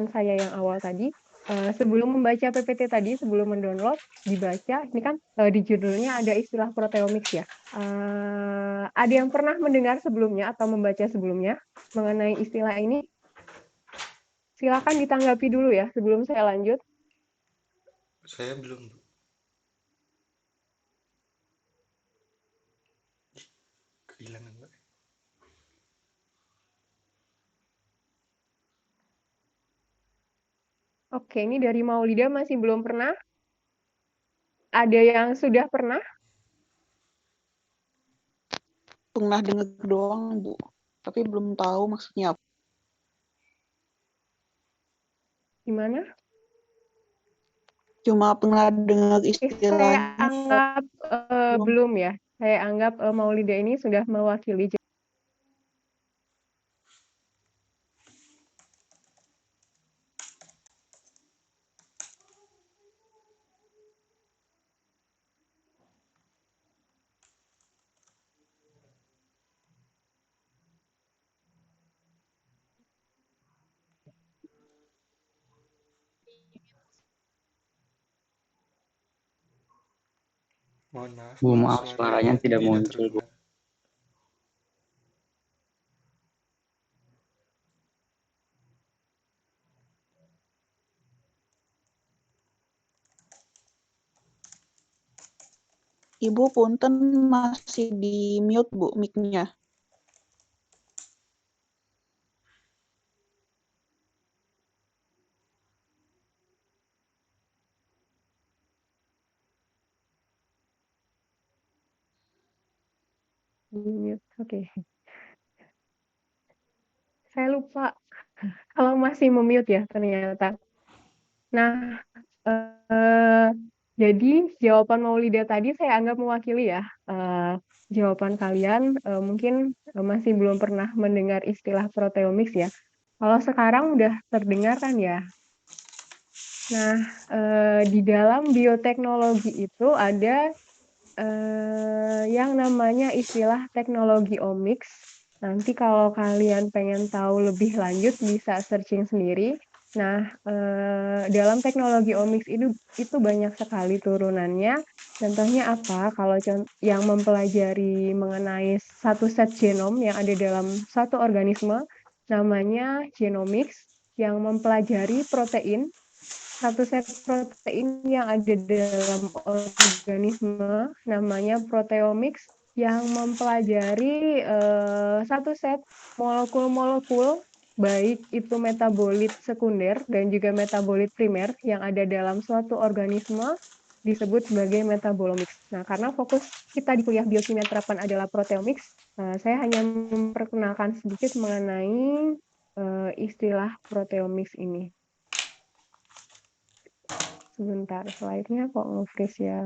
saran saya yang awal tadi, sebelum membaca PPT tadi, sebelum mendownload, dibaca, ini kan di judulnya ada istilah proteomics ya. Ada yang pernah mendengar sebelumnya atau membaca sebelumnya mengenai istilah ini? Silakan ditanggapi dulu ya sebelum saya lanjut. Saya belum, Bu. Kehilangan, Mbak. Oke, ini dari Maulida masih belum pernah. Ada yang sudah pernah? Pernah dengar doang, Bu. Tapi belum tahu maksudnya apa. Gimana? Cuma pernah dengar Oke, saya istilahnya, anggap belum. belum ya. Saya anggap Maulida ini sudah mewakili. Mohon maaf, Bu, Bu. maaf suaranya Suaranya tidak tidak muncul, Bu. terdengar. Ibu punten masih di mute, Bu, mic-nya. Oke. Saya lupa kalau masih memute ya ternyata. Nah, eh, jadi jawaban Maulida tadi saya anggap mewakili ya. Jawaban kalian mungkin masih belum pernah mendengar istilah proteomics ya. Kalau sekarang udah terdengar kan ya. Nah, di dalam bioteknologi itu ada yang namanya istilah teknologi omics. Nanti kalau kalian pengen tahu lebih lanjut bisa searching sendiri. Nah, dalam teknologi omics itu banyak sekali turunannya. Contohnya apa? Kalau yang mempelajari mengenai satu set genom yang ada dalam satu organisme, namanya genomics, yang mempelajari protein satu set protein yang ada dalam organisme namanya proteomics yang mempelajari satu set molekul-molekul baik itu metabolit sekunder dan juga metabolit primer yang ada dalam suatu organisme disebut sebagai metabolomics. Nah, karena fokus kita di kuliah biokimia terapan adalah proteomics, saya hanya memperkenalkan sedikit mengenai istilah proteomics ini. Sebentar, slide-nya kok nge-freeze ya.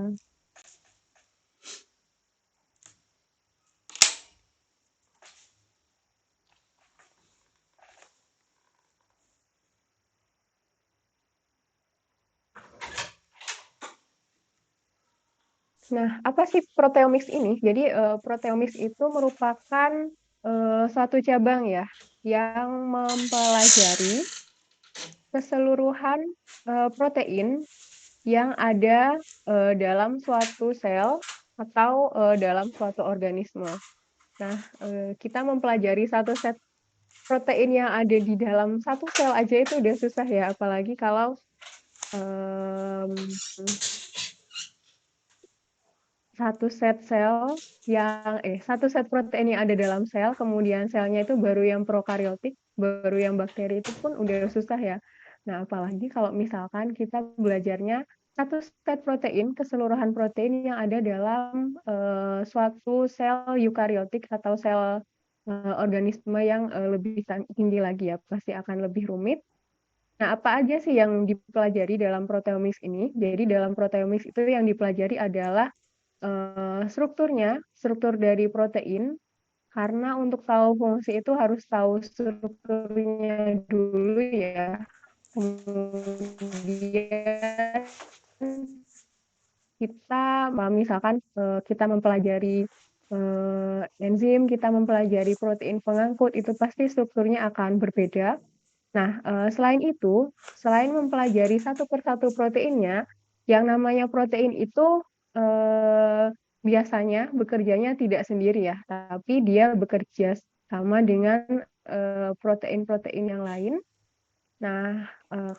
Nah, apa sih proteomics ini? Jadi, proteomics itu merupakan suatu cabang ya, yang mempelajari keseluruhan protein yang ada dalam suatu sel atau dalam suatu organisme. Nah, kita mempelajari satu set protein yang ada di dalam satu sel aja itu udah susah ya, apalagi kalau satu set protein yang ada dalam sel, kemudian selnya itu baru yang prokaryotik, baru yang bakteri itu pun udah susah ya. Nah, apalagi kalau misalkan kita belajarnya satu set protein, keseluruhan protein yang ada dalam suatu sel eukaryotik atau sel organisme yang lebih tinggi lagi ya, pasti akan lebih rumit. Nah, apa aja sih yang dipelajari dalam proteomics ini? Jadi dalam proteomics itu yang dipelajari adalah strukturnya, struktur dari protein, karena untuk tahu fungsi itu harus tahu strukturnya dulu ya. Kemudian kita misalkan kita mempelajari enzim, kita mempelajari protein pengangkut, itu pasti strukturnya akan berbeda. Nah, selain itu, selain mempelajari satu persatu proteinnya, yang namanya protein itu biasanya bekerjanya tidak sendiri ya, tapi dia bekerja sama dengan protein-protein yang lain. Nah,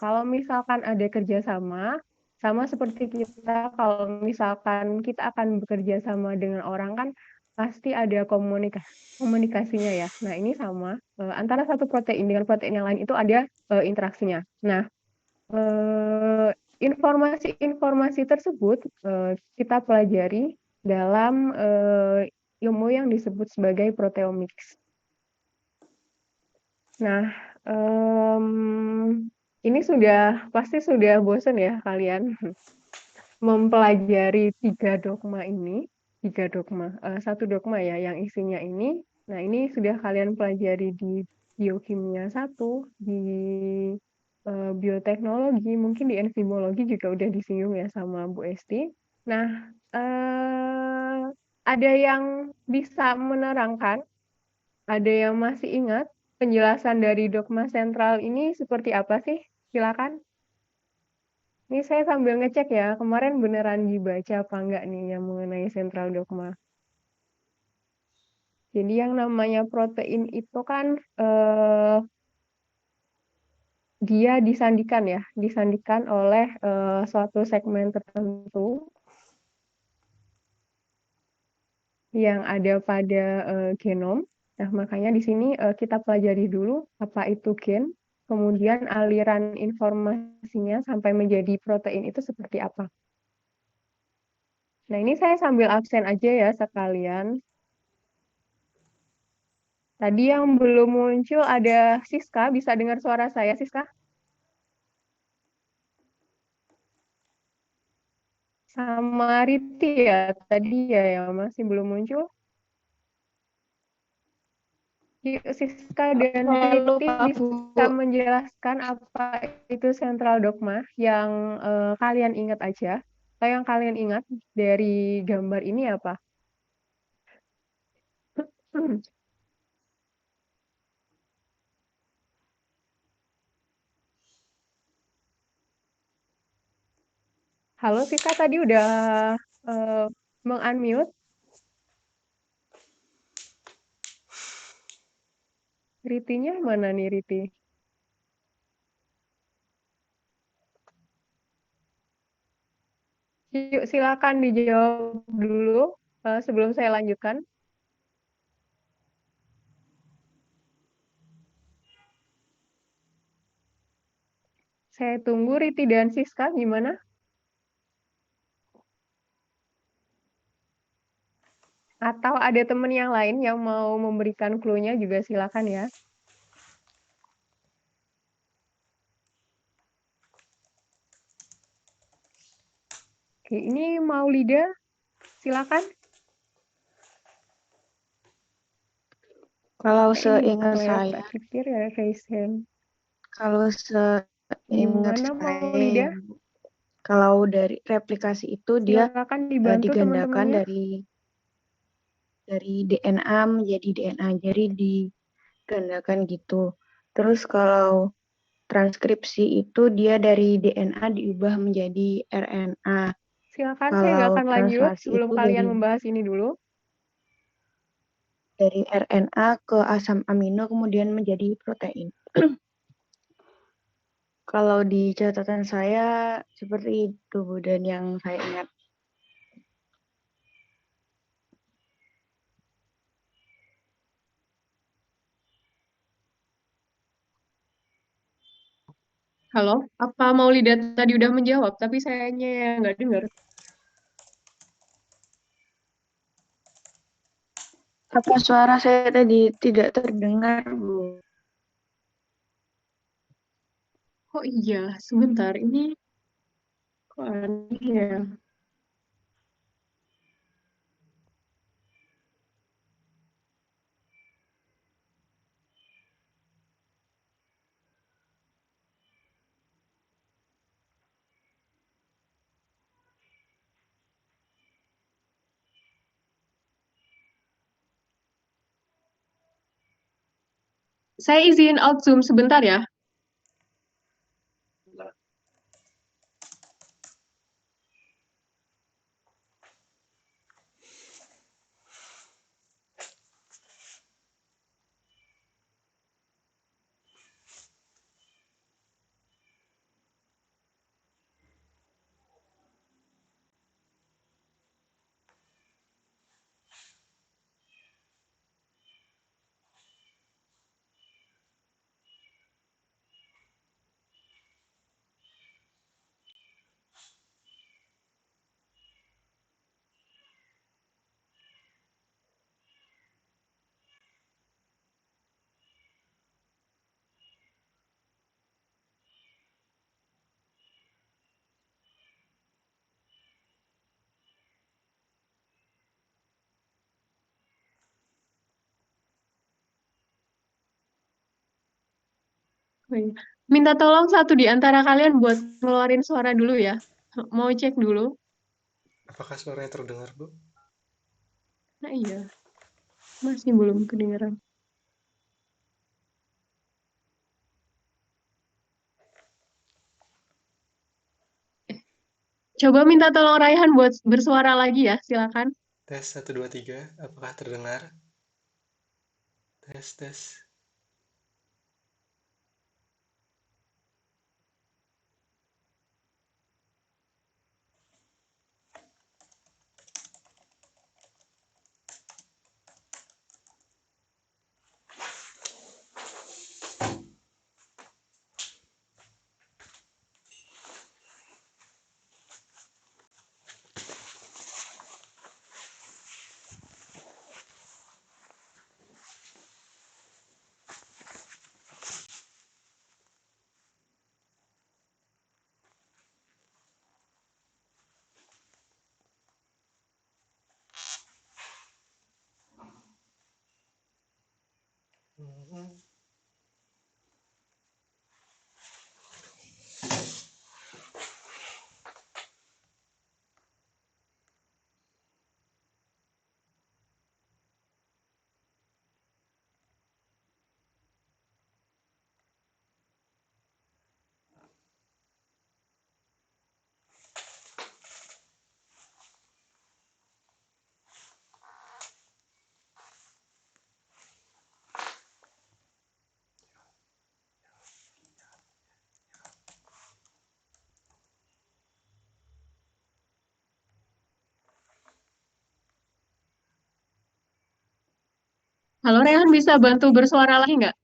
kalau misalkan ada kerjasama, sama seperti kita, kalau misalkan kita akan bekerja sama dengan orang kan pasti ada komunikasinya ya. Nah, ini sama antara satu protein dengan protein yang lain itu ada interaksinya. Nah, eh, informasi-informasi tersebut kita pelajari dalam ilmu yang disebut sebagai proteomics. Nah, ini pasti sudah bosan ya kalian mempelajari tiga dogma, satu dogma ya yang isinya ini. Nah, ini sudah kalian pelajari di biokimia satu, di bioteknologi, mungkin di enzimologi juga udah disinggung ya sama Bu Esti. Nah, ada yang bisa menerangkan, ada yang masih ingat penjelasan dari dogma sentral ini seperti apa sih? Silakan. Ini saya sambil ngecek ya, kemarin beneran dibaca apa enggak nih yang mengenai sentral dogma. Jadi yang namanya protein itu kan dia disandikan oleh suatu segmen tertentu yang ada pada genom. Nah, makanya di sini kita pelajari dulu apa itu gen, kemudian aliran informasinya sampai menjadi protein itu seperti apa. Nah, ini saya sambil absen aja ya sekalian. Tadi yang belum muncul ada Siska, bisa dengar suara saya, Siska? Sama Riti ya, tadi ya yang masih belum muncul. Yuk, Siska dan Halo, Riti Pak Bu. bisa menjelaskan apa itu central dogma yang kalian ingat aja. Atau yang kalian ingat dari gambar ini apa? Halo Siska, tadi udah uh, meng-unmute. Ritinya mana nih Riti? Yuk, silakan dijawab dulu sebelum saya lanjutkan. Saya tunggu Riti dan Siska gimana? Atau ada teman yang lain yang mau memberikan clue-nya juga silakan ya. Oke, ini Maulida, silakan. Kalau Ini seingat lihat saya, tak pikir ya raise hand. kalau seingat Gimana saya Maulida? ya, Bu, kalau dari replikasi itu dia Silakan dibantu digandakan teman-temannya. dari DNA menjadi DNA, jadi digandakan gitu. Terus kalau transkripsi itu dia dari DNA diubah menjadi RNA. Silakan, saya nggak Kalau akan lanjut translasi sebelum itu kalian membahas ini dulu. dari RNA ke asam amino kemudian menjadi protein. Kalau di catatan saya seperti itu, Bu, dan yang saya ingat. Halo, apa Maulida tadi udah menjawab, tapi sayanya nggak dengar. Apa suara saya tadi tidak terdengar, Bu? Oh iya, sebentar. Ini kok aneh ya? Saya izin out Zoom sebentar ya. Oh iya. Minta tolong satu di antara kalian buat ngeluarin suara dulu ya. Mau cek dulu. Apakah suaranya terdengar, Bu? Nah iya, masih belum kedengeran. Coba minta tolong Raihan buat bersuara lagi ya, silakan. Tes 1 2 3. Apakah terdengar? Tes tes. Halo Raihan, bisa bantu bersuara lagi nggak?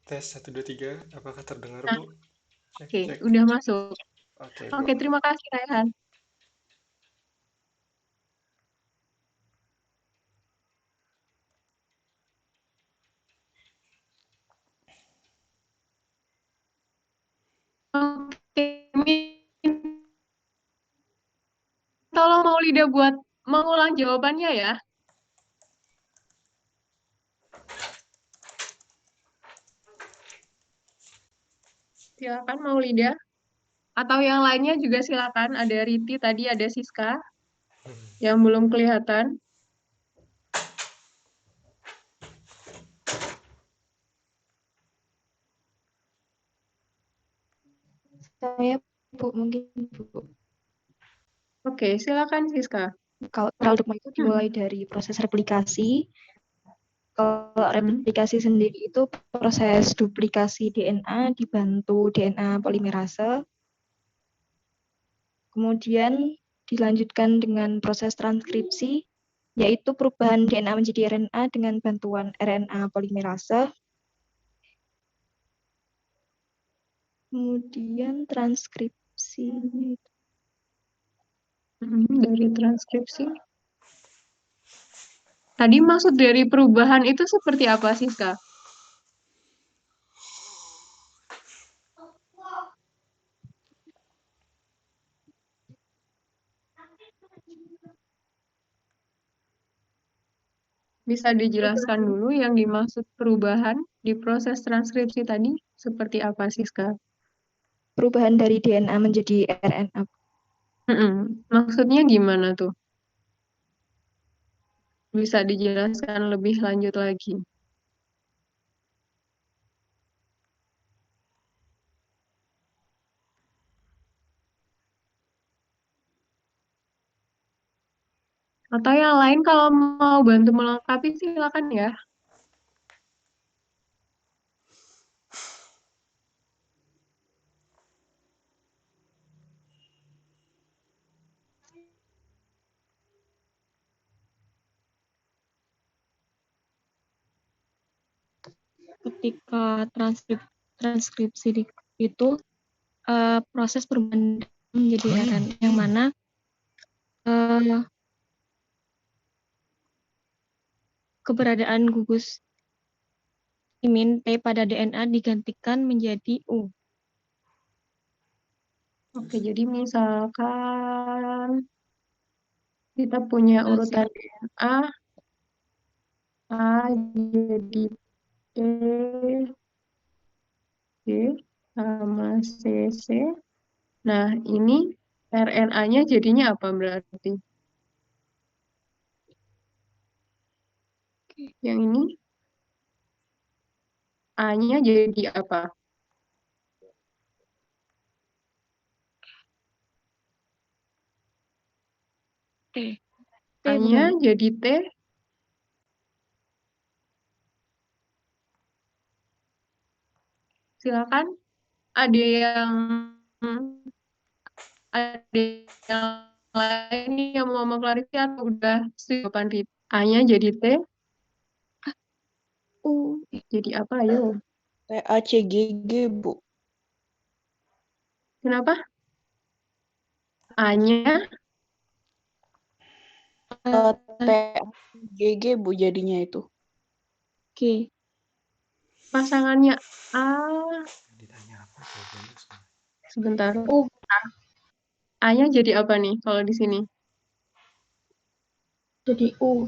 Tes 1 2 3. Apakah terdengar, Nah, Bu? Cek oke, cek. udah masuk. Oke, Bu. Oke, terima kasih Raihan. Oke, tolong Maulida buat mengulang jawabannya ya. Silakan Maulida. Atau yang lainnya juga silakan. Ada Riti tadi, ada Siska yang belum kelihatan. Saya, Bu, mungkin Bu. Oke, silakan Siska. Kalau Raldukma itu dimulai Hmm. dari proses replikasi. Kalau Hmm. replikasi sendiri itu proses duplikasi DNA dibantu DNA polimerase. Kemudian dilanjutkan dengan proses transkripsi, yaitu perubahan DNA menjadi RNA dengan bantuan RNA polimerase. Kemudian transkripsi. Dari transkripsi. Tadi maksud dari perubahan itu seperti apa, Siska? Bisa dijelaskan dulu yang dimaksud perubahan di proses transkripsi tadi seperti apa, Siska? Perubahan dari DNA menjadi RNA. Maksudnya gimana tuh? Bisa dijelaskan lebih lanjut lagi. Atau yang lain kalau mau bantu melengkapi silakan ya. Ketika transkripsi itu proses perubahan menjadi RNA yang mana keberadaan gugus timin T pada DNA digantikan menjadi U. Oke, jadi misalkan kita punya urutan DNA, A jadi T, G sama CC. Nah, ini RNA-nya jadinya apa berarti? Yang ini A-nya jadi apa? T. T A-nya bukan? jadi T, silakan. Ada yang ada yang lain yang mau mengklarifikasi atau udah jawaban Rita? A-nya jadi T, U. jadi apa? Ayo. TACGG, Bu. Kenapa? A-nya TACGG, Bu, jadinya itu. G. pasangannya A. Ditanya apa jawabannya semua. Sebentar. U. A-nya jadi apa nih kalau di sini? Jadi U.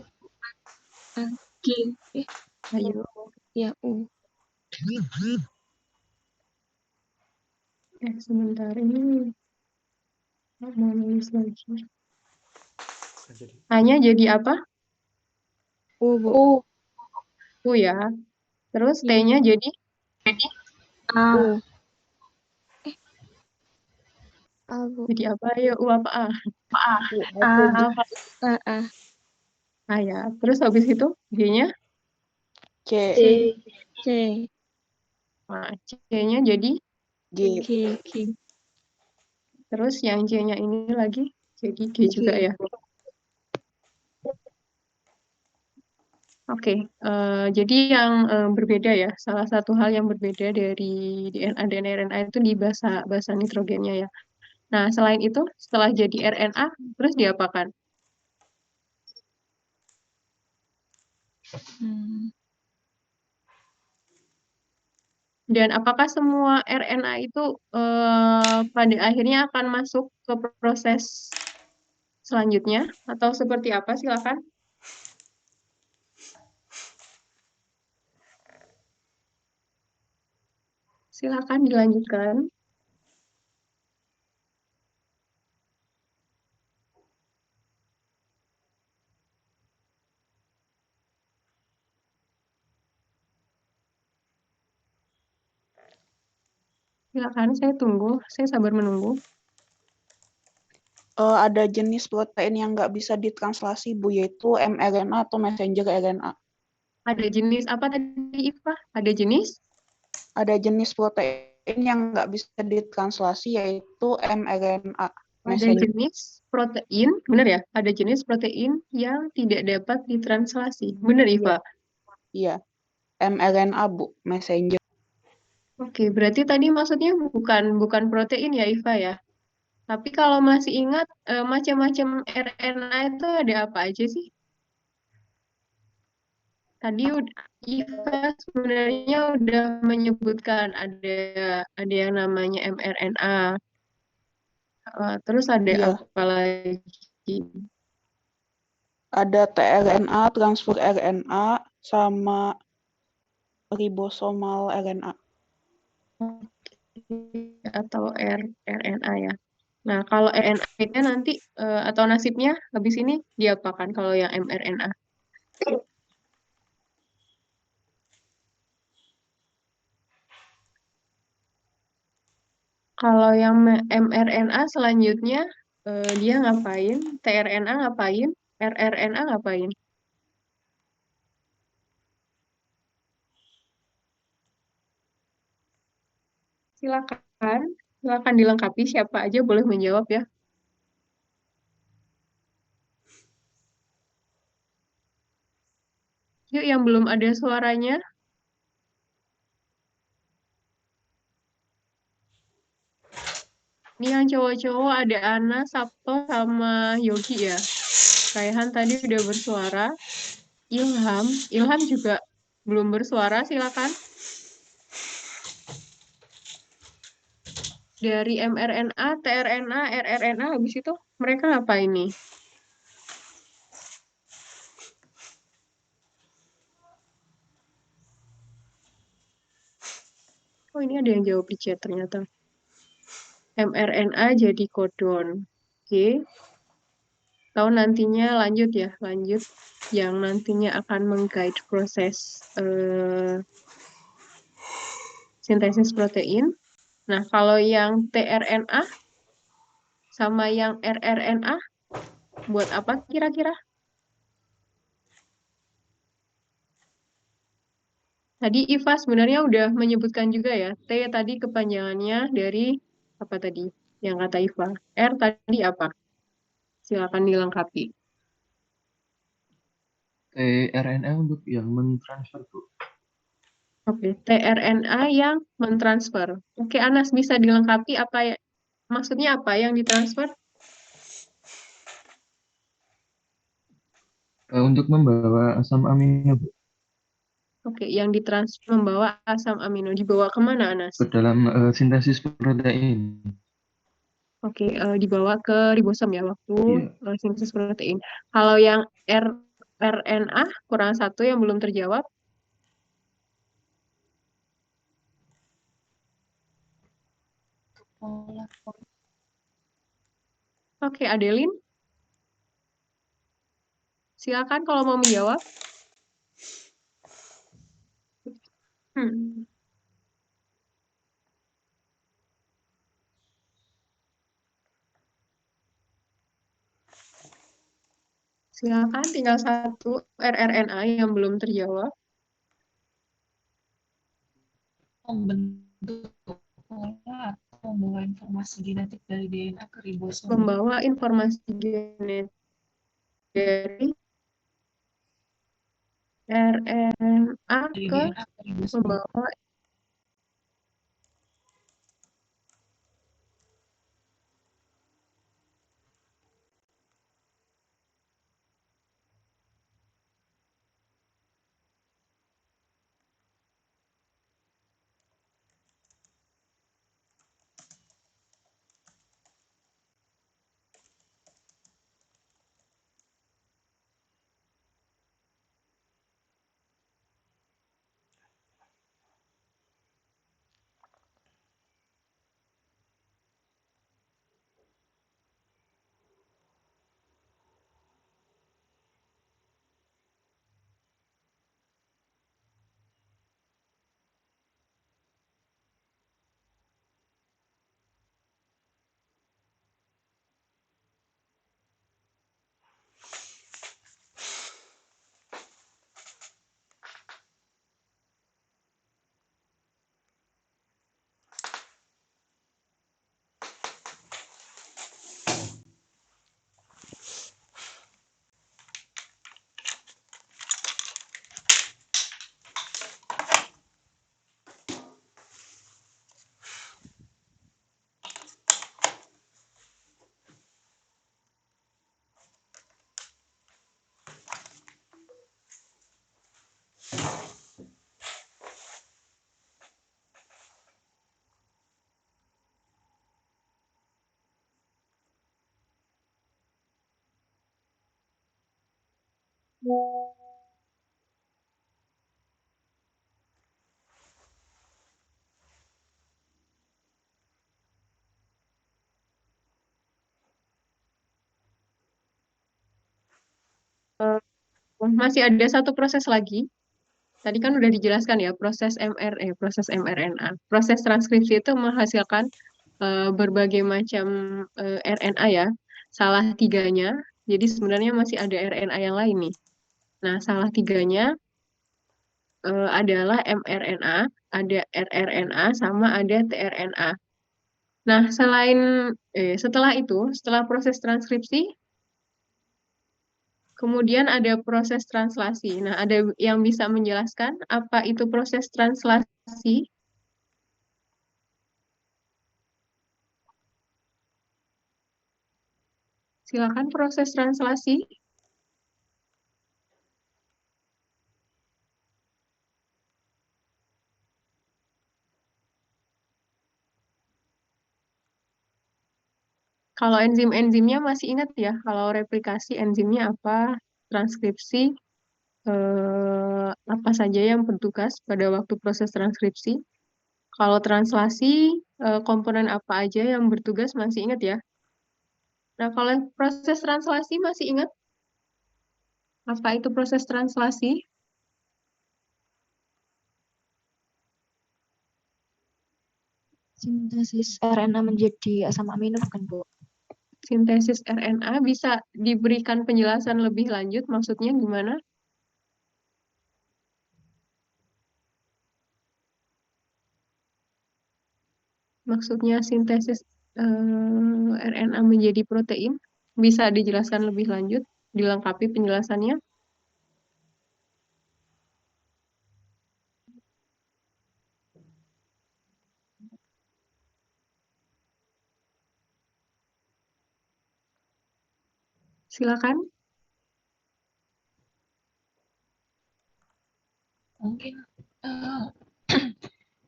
A. G. Ayo. Ya U. Sebentar ini mau nulis lagi. Kan jadi A-nya jadi apa? U, Bu. U ya. Terus Iya. T-nya jadi A. U. A, Bu. jadi apa? Ayo, U apa A? A. Apa? A. A ya. Terus habis itu G-nya? C. C. C. Nah, C-nya jadi. G. G. G. Terus yang J-nya ini lagi jadi G juga G. ya. Oke, jadi yang berbeda ya, salah satu hal yang berbeda dari DNA dan RNA itu di basa nitrogennya ya. Nah, selain itu, setelah jadi RNA, terus diapakan? Hmm. Dan apakah semua RNA itu pada akhirnya akan masuk ke proses selanjutnya? Atau seperti apa? Silakan. Silakan dilanjutkan. Silakan, saya tunggu. Saya sabar menunggu. Ada jenis protein yang nggak bisa ditranslasi, Bu, yaitu mRNA atau messenger RNA. Ada jenis apa tadi, Iva? Ada jenis? Ada jenis protein yang nggak bisa ditranslasi, yaitu mRNA. Ada jenis protein, benar ya? Ada jenis protein yang tidak dapat ditranslasi. Benar, Iva? Iya, mRNA, Bu, messenger. Oke, berarti tadi maksudnya bukan protein ya, Iva ya? Tapi kalau masih ingat, macam-macam RNA itu ada apa aja sih? Tadi Iva sebenarnya udah menyebutkan ada yang namanya mRNA, terus ada Iya, apa lagi? ada tRNA, transfer RNA, sama ribosomal RNA. Atau RNA ya. Nah, kalau RNA-nya nanti atau nasibnya habis ini diapakan kalau yang mRNA? Kalau yang mRNA selanjutnya dia ngapain? tRNA ngapain? rRNA ngapain? Silakan, silakan dilengkapi. Siapa aja boleh menjawab ya. Yuk, yang belum ada suaranya. Ini yang cowok-cowok ada Ana, Sabto, sama Yogi ya. Raihan tadi udah bersuara. Ilham, Ilham juga belum bersuara, silakan. Dari mRNA, tRNA, rRNA, habis itu mereka apa ini? Oh, ini ada yang jawab di chat ternyata. mRNA jadi kodon. Oke. Tahu nantinya lanjut ya, lanjut yang nantinya akan mengguide proses sintesis protein. Nah, kalau yang tRNA sama yang rRNA buat apa kira-kira? Tadi Iva sebenarnya udah menyebutkan juga ya, T tadi kepanjangannya dari apa tadi? Yang kata Iva. R tadi apa? Silakan dilengkapi. tRNA untuk yang mentransfer tuh. Oke, tRNA yang mentransfer. Oke, Anas bisa dilengkapi apa ya? Maksudnya apa yang ditransfer? Untuk membawa asam amino Bu, Oke, yang ditransfer membawa asam amino dibawa kemana, Anas? ke dalam sintesis protein. Oke, dibawa ke ribosom ya waktu Iya. sintesis protein. Kalau yang RNA kurang satu yang belum terjawab. Oke, Adeline, silakan kalau mau menjawab. Hmm. Silakan, tinggal satu rRNA yang belum terjawab. Membentuk pola atau membawa informasi genetik dari DNA ke ribosom. Membawa informasi genetik dari RNA Dari ke DNA ke ribosom. membawa masih ada satu proses lagi. Tadi kan udah dijelaskan ya proses mRNA. Proses transkripsi itu menghasilkan berbagai macam RNA ya. Salah tiganya. Jadi sebenarnya masih ada RNA yang lain nih. Nah, salah tiganya adalah mRNA, ada rRNA, sama ada tRNA. Nah, setelah proses transkripsi, kemudian ada proses translasi. Nah, ada yang bisa menjelaskan apa itu proses translasi? Silakan proses translasi. Kalau enzim-enzimnya masih ingat ya, kalau replikasi enzimnya apa, transkripsi, apa saja yang bertugas pada waktu proses transkripsi. Kalau translasi, komponen apa aja yang bertugas masih ingat ya. Nah, kalau proses translasi masih ingat apa itu proses translasi? Sintesis RNA menjadi asam amino bukan, Bu? Sintesis RNA bisa diberikan penjelasan lebih lanjut, maksudnya gimana? Maksudnya sintesis RNA menjadi protein, bisa dijelaskan lebih lanjut, dilengkapi penjelasannya. Silakan. Mungkin eh,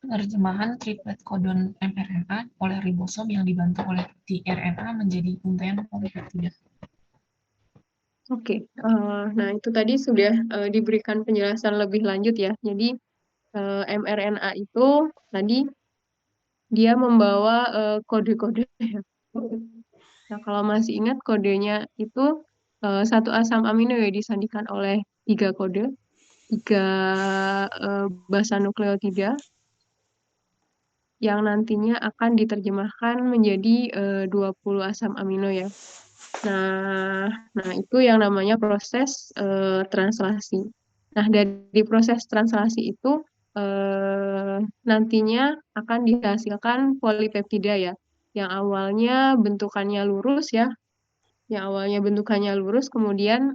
penerjemahan triplet kodon mRNA oleh ribosom yang dibantu oleh tRNA menjadi untaian polipeptida. Oke, nah itu tadi sudah diberikan penjelasan lebih lanjut ya. Jadi mRNA itu tadi dia membawa kode-kode. Nah, kalau masih ingat kodenya itu satu asam amino ya disandikan oleh 3 kode, 3 basa nukleotida yang nantinya akan diterjemahkan menjadi 20 asam amino ya. Nah, itu yang namanya proses translasi. Nah, dari proses translasi itu nantinya akan dihasilkan polipeptida ya, yang awalnya bentukannya lurus ya, kemudian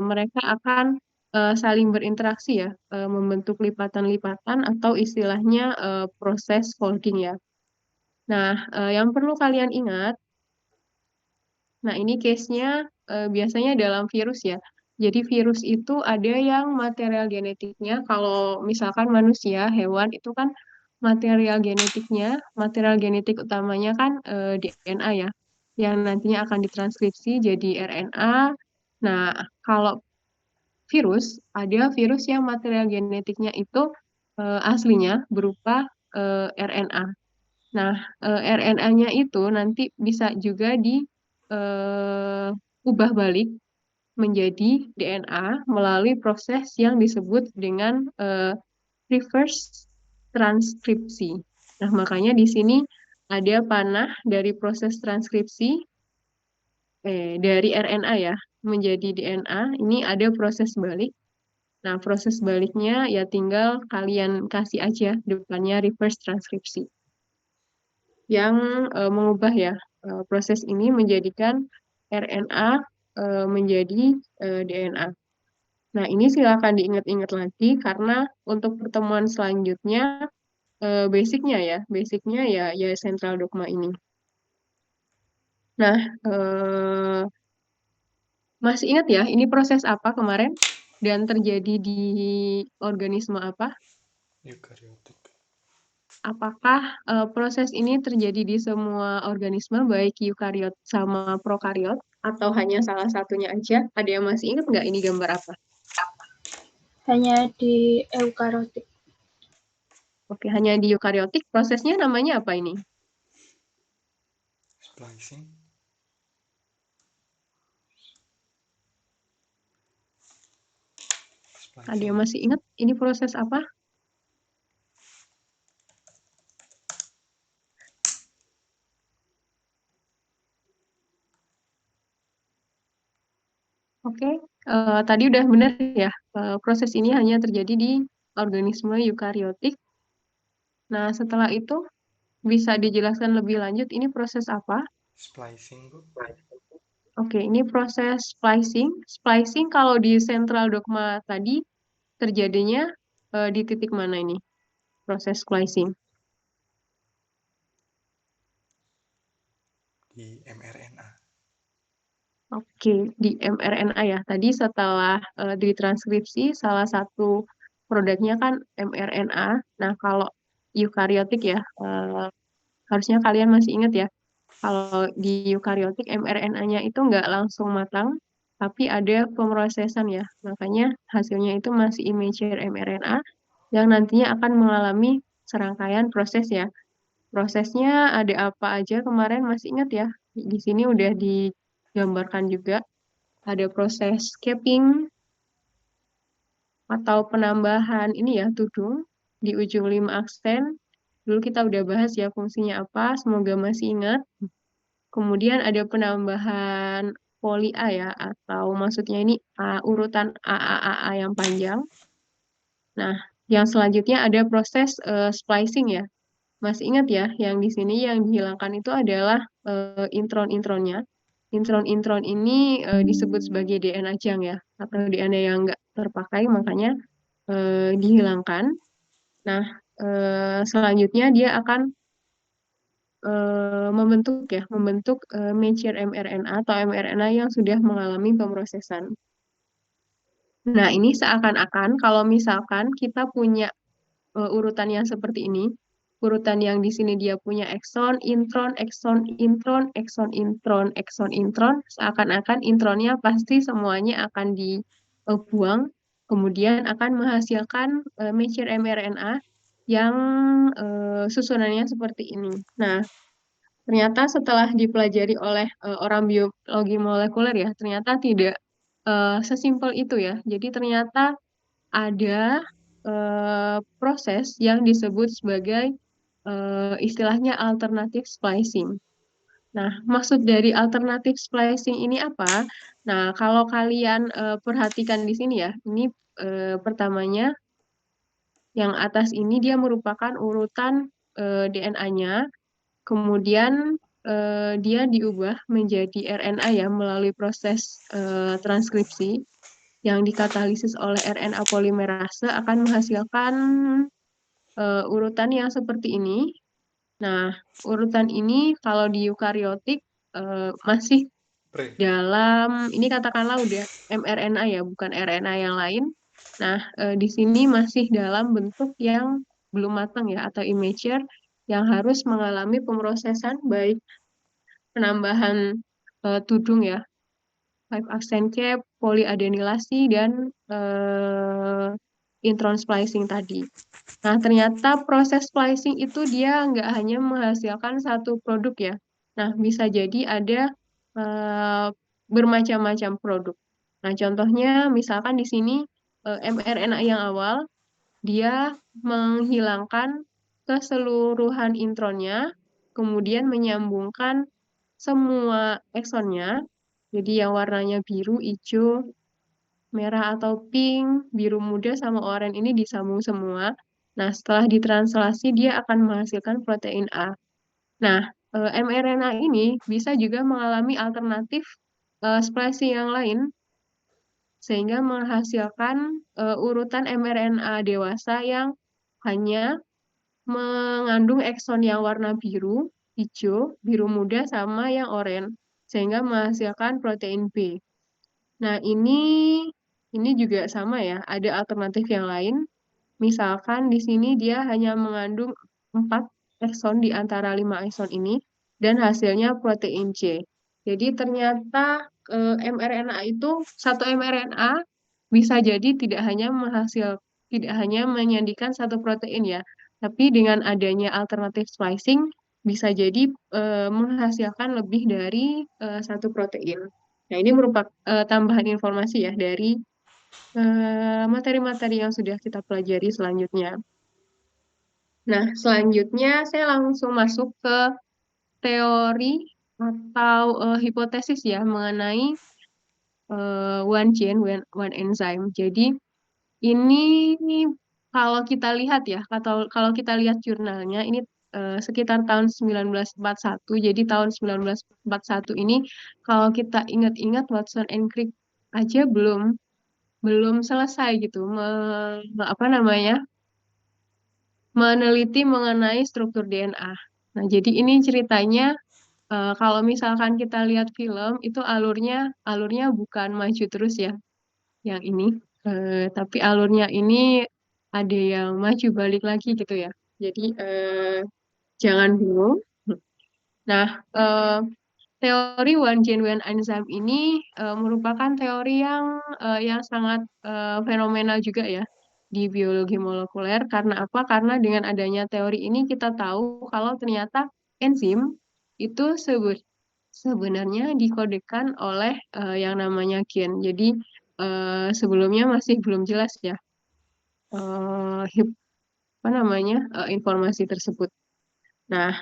mereka akan saling berinteraksi ya, membentuk lipatan-lipatan atau istilahnya proses folding ya. Nah, yang perlu kalian ingat, nah, ini case-nya biasanya dalam virus ya. Jadi virus itu ada yang material genetiknya, kalau misalkan manusia, hewan itu kan material genetik utamanya kan DNA ya, yang nantinya akan ditranskripsi jadi RNA. Nah, kalau virus, ada virus yang material genetiknya itu aslinya berupa RNA. Nah, RNA-nya itu nanti bisa juga diubah balik menjadi DNA melalui proses yang disebut dengan reverse transkripsi. Nah, makanya di sini ada panah dari proses transkripsi dari RNA ya menjadi DNA. Ini ada proses balik. Nah, proses baliknya ya tinggal kalian kasih aja depannya reverse transkripsi yang mengubah ya proses ini menjadikan RNA menjadi DNA. Nah, ini silakan diingat-ingat lagi karena untuk pertemuan selanjutnya basicnya ya central dogma ini. Nah, masih ingat ya ini proses apa kemarin dan terjadi di organisme apa? Eukariotik. Apakah proses ini terjadi di semua organisme, baik eukariot sama prokariot, atau hanya salah satunya aja? Ada yang masih ingat nggak ini gambar apa? Hanya di eukariotik. Oke, hanya di eukariotik. Prosesnya namanya apa ini? Splicing. Ada yang masih ingat ini proses apa? Oke, tadi udah benar ya, proses ini hanya terjadi di organisme eukariotik. Nah, setelah itu bisa dijelaskan lebih lanjut ini proses apa? Splicing, Bu. Oke, ini proses splicing. Splicing kalau di central dogma tadi terjadinya di titik mana ini? Proses splicing. Di mRNA. Oke, di mRNA ya. Tadi setelah ditranskripsi, salah satu produknya kan mRNA. Nah, kalau eukariotik ya, harusnya kalian masih ingat ya, kalau di eukariotik mRNA-nya itu nggak langsung matang, tapi ada pemrosesan ya. Makanya hasilnya itu masih immature mRNA yang nantinya akan mengalami serangkaian proses ya. Prosesnya ada apa aja kemarin masih ingat ya? Di sini udah digambarkan juga. Ada proses capping atau penambahan ini ya, tudung di ujung 5 aksen. Dulu kita udah bahas ya fungsinya apa, semoga masih ingat. Kemudian ada penambahan poli A ya, atau maksudnya ini urutan A yang panjang. Nah, yang selanjutnya ada proses splicing ya. Masih ingat ya, yang di sini yang dihilangkan itu adalah intron-intronnya. Intron-intron ini disebut sebagai DNA jang ya, atau DNA yang nggak terpakai, makanya dihilangkan. Nah, selanjutnya dia akan membentuk mature mRNA atau mRNA yang sudah mengalami pemrosesan. Nah, ini seakan-akan kalau misalkan kita punya urutan yang seperti ini, urutan yang di sini dia punya ekson, intron, ekson, intron, ekson, intron, ekson, intron, seakan-akan intronnya pasti semuanya akan dibuang, kemudian akan menghasilkan mature mRNA yang susunannya seperti ini. Nah, ternyata setelah dipelajari oleh orang biologi molekuler ya, ternyata tidak sesimpel itu ya. Jadi ternyata ada proses yang disebut sebagai istilahnya alternative splicing. Nah, maksud dari alternative splicing ini apa? Nah, kalau kalian perhatikan di sini ya, ini pertamanya yang atas ini dia merupakan urutan DNA-nya, kemudian dia diubah menjadi RNA ya melalui proses transkripsi yang dikatalisis oleh RNA polimerase akan menghasilkan urutan yang seperti ini. Nah, urutan ini kalau di eukariotik masih Pre. dalam, ini katakanlah udah mRNA ya, bukan RNA yang lain. Nah, di sini masih dalam bentuk yang belum matang ya, atau immature, yang harus mengalami pemrosesan baik penambahan tudung ya, 5 accent cap, polyadenilasi, dan intron splicing tadi. Nah, ternyata proses splicing itu dia nggak hanya menghasilkan satu produk ya. Nah, bisa jadi ada eh, bermacam-macam produk. Nah, contohnya misalkan di sini mRNA yang awal, dia menghilangkan keseluruhan intronnya, kemudian menyambungkan semua eksonnya, jadi yang warnanya biru, hijau, merah atau pink, biru muda sama oranye ini disambung semua. Nah, setelah ditranslasi dia akan menghasilkan protein A. Nah, mRNA ini bisa juga mengalami alternatif splicing yang lain sehingga menghasilkan urutan mRNA dewasa yang hanya mengandung ekson yang warna biru, hijau, biru muda sama yang oranye sehingga menghasilkan protein B. Nah, ini juga sama ya, ada alternatif yang lain. Misalkan di sini dia hanya mengandung 4 ekson di antara 5 ekson ini, dan hasilnya protein C. Jadi ternyata mRNA itu, satu mRNA bisa jadi tidak hanya menyandikan satu protein ya, tapi dengan adanya alternatif splicing, bisa jadi menghasilkan lebih dari satu protein. Nah, ini merupakan tambahan informasi ya dari materi-materi yang sudah kita pelajari selanjutnya. Nah, selanjutnya saya langsung masuk ke teori atau hipotesis ya mengenai one gene, one enzyme. Jadi ini kalau kita lihat ya, kalau kita lihat jurnalnya ini sekitar tahun 1941. Jadi tahun 1941 ini kalau kita ingat-ingat Watson and Crick aja belum selesai gitu apa namanya meneliti mengenai struktur DNA. Nah, jadi ini ceritanya kalau misalkan kita lihat film itu alurnya bukan maju terus ya, yang ini. Tapi alurnya ini ada yang maju balik lagi gitu ya. Jadi jangan bingung. Nah, teori one gene one enzyme ini merupakan teori yang sangat fenomenal juga ya di biologi molekuler. Karena apa? Karena dengan adanya teori ini kita tahu kalau ternyata enzim itu sebenarnya dikodekan oleh yang namanya gen. Jadi sebelumnya masih belum jelas ya apa namanya informasi tersebut. Nah,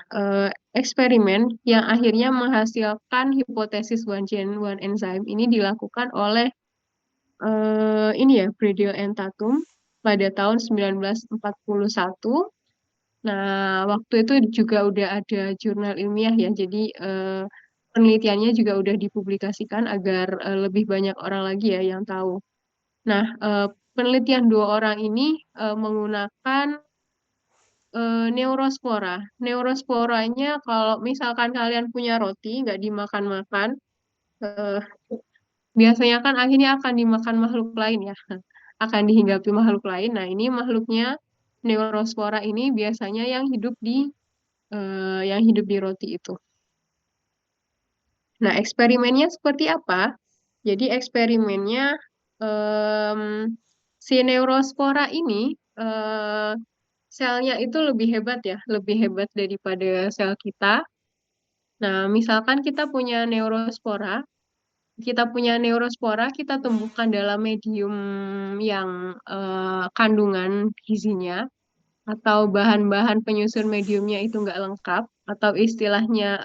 eksperimen yang akhirnya menghasilkan hipotesis one gene one enzyme ini dilakukan oleh ini ya Bredel and Tatum pada tahun 1941. Nah, waktu itu juga udah ada jurnal ilmiah ya, jadi penelitiannya juga udah dipublikasikan agar lebih banyak orang lagi ya yang tahu. Nah, penelitian dua orang ini menggunakan neurospora. Neurosporanya kalau misalkan kalian punya roti nggak dimakan-makan, eh, biasanya kan akhirnya akan dimakan makhluk lain ya, akan dihinggapi makhluk lain. Nah, ini makhluknya neurospora ini biasanya yang hidup di roti itu. Nah, eksperimennya seperti apa? Jadi eksperimennya em, si neurospora ini selnya itu lebih hebat ya, lebih hebat daripada sel kita. Nah, misalkan kita punya neurospora, kita tumbuhkan dalam medium yang kandungan gizinya atau bahan-bahan penyusun mediumnya itu nggak lengkap, atau istilahnya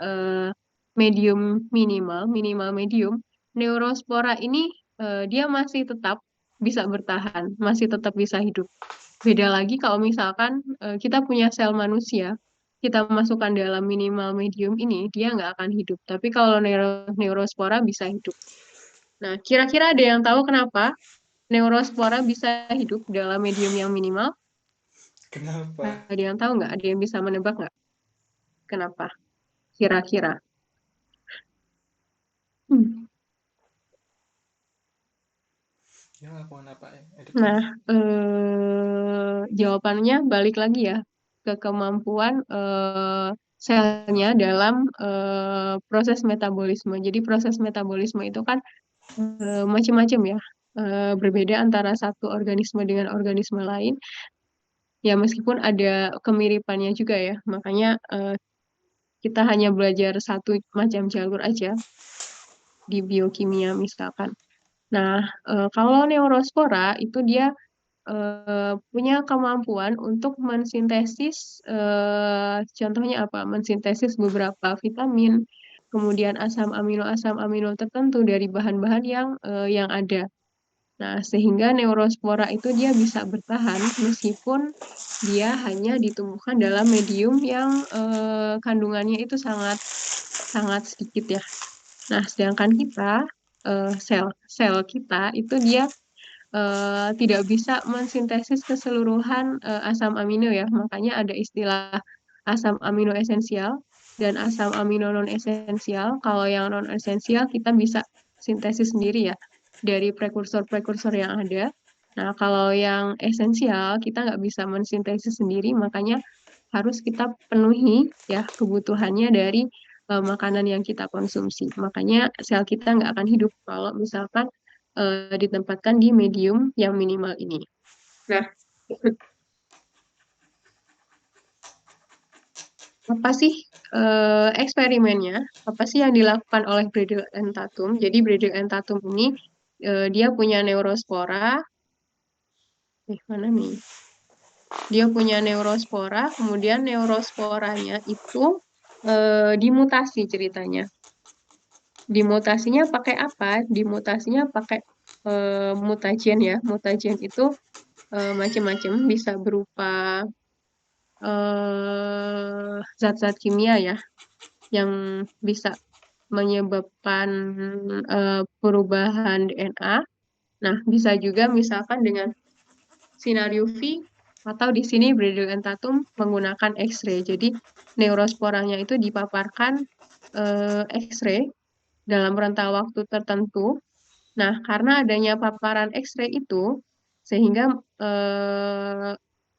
medium minimal medium, neurospora ini dia masih tetap bisa bertahan, masih tetap bisa hidup. Beda lagi kalau misalkan kita punya sel manusia, kita masukkan dalam minimal medium ini, dia nggak akan hidup. Tapi kalau neurospora bisa hidup. Nah, kira-kira ada yang tahu kenapa neurospora bisa hidup dalam medium yang minimal? Kenapa? Ada yang tahu nggak? Ada yang bisa menebak nggak? Kenapa? Kira-kira. Hmm. Ya lakukan apa ya? Nah, jawabannya balik lagi ya ke kemampuan selnya dalam proses metabolisme. Jadi proses metabolisme itu kan macam-macam ya, berbeda antara satu organisme dengan organisme lain. Ya meskipun ada kemiripannya juga ya, makanya kita hanya belajar satu macam jalur aja di biokimia misalkan. Nah, kalau neurospora itu dia punya kemampuan untuk mensintesis, contohnya apa? Mensintesis beberapa vitamin, kemudian asam amino tertentu dari bahan-bahan yang ada. Nah, sehingga neurospora itu dia bisa bertahan meskipun dia hanya ditumbuhkan dalam medium yang kandungannya itu sangat sangat sedikit ya. Nah, sedangkan kita sel kita itu dia tidak bisa mensintesis keseluruhan asam amino ya. Makanya ada istilah asam amino esensial dan asam amino non esensial. Kalau yang non esensial kita bisa sintesis sendiri ya dari prekursor-prekursor yang ada. Nah, kalau yang esensial kita nggak bisa mensintesis sendiri, makanya harus kita penuhi ya kebutuhannya dari makanan yang kita konsumsi. Makanya sel kita nggak akan hidup kalau misalkan ditempatkan di medium yang minimal ini. Nah, apa sih eksperimennya? Apa sih yang dilakukan oleh Bredel and Tatum? Jadi Bredel and Tatum ini dia punya neurospora. Mana nih? Dia punya neurospora, kemudian neurosporanya itu dimutasi ceritanya. dimutasinya pakai apa? Dimutasinya pakai mutagen ya. Mutagen itu macam-macam, bisa berupa zat-zat kimia ya, yang bisa menyebabkan perubahan DNA. Nah, bisa juga misalkan dengan sinar UV atau di sini Bredel-Entatum menggunakan X-ray. Jadi neurosporanya itu dipaparkan X-ray dalam rentang waktu tertentu. Nah, karena adanya paparan X-ray itu, sehingga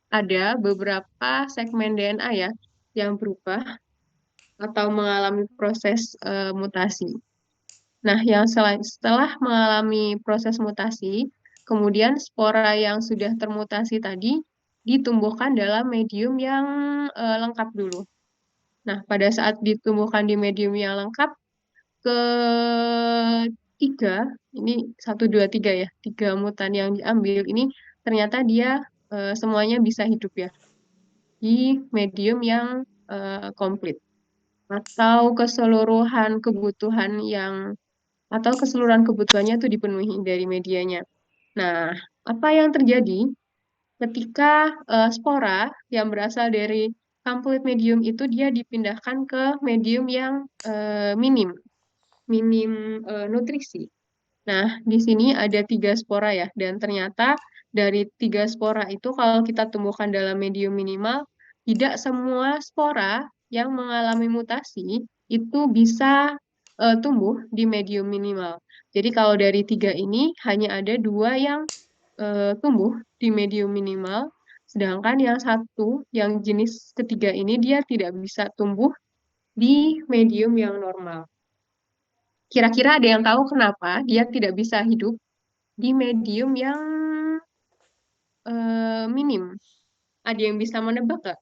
ada beberapa segmen DNA ya yang berubah atau mengalami proses mutasi. Nah, yang setelah mengalami proses mutasi, kemudian spora yang sudah termutasi tadi ditumbuhkan dalam medium yang lengkap dulu. Nah, pada saat ditumbuhkan di medium yang lengkap, ketiga, ini 1, 2, 3 ya, 3 mutan yang diambil, ini ternyata dia semuanya bisa hidup ya, di medium yang komplit. Atau keseluruhan kebutuhannya itu dipenuhi dari medianya. Nah, apa yang terjadi ketika spora yang berasal dari complete medium itu dia dipindahkan ke medium yang minim nutrisi. Nah, di sini ada 3 spora ya, dan ternyata dari 3 spora itu kalau kita tumbuhkan dalam medium minimal, tidak semua spora yang mengalami mutasi itu bisa tumbuh di medium minimal. Jadi kalau dari 3 ini hanya ada 2 yang tumbuh di medium minimal, sedangkan yang satu, yang jenis ketiga ini dia tidak bisa tumbuh di medium yang normal. Kira-kira ada yang tahu kenapa dia tidak bisa hidup di medium yang minim? Ada yang bisa menebak nggak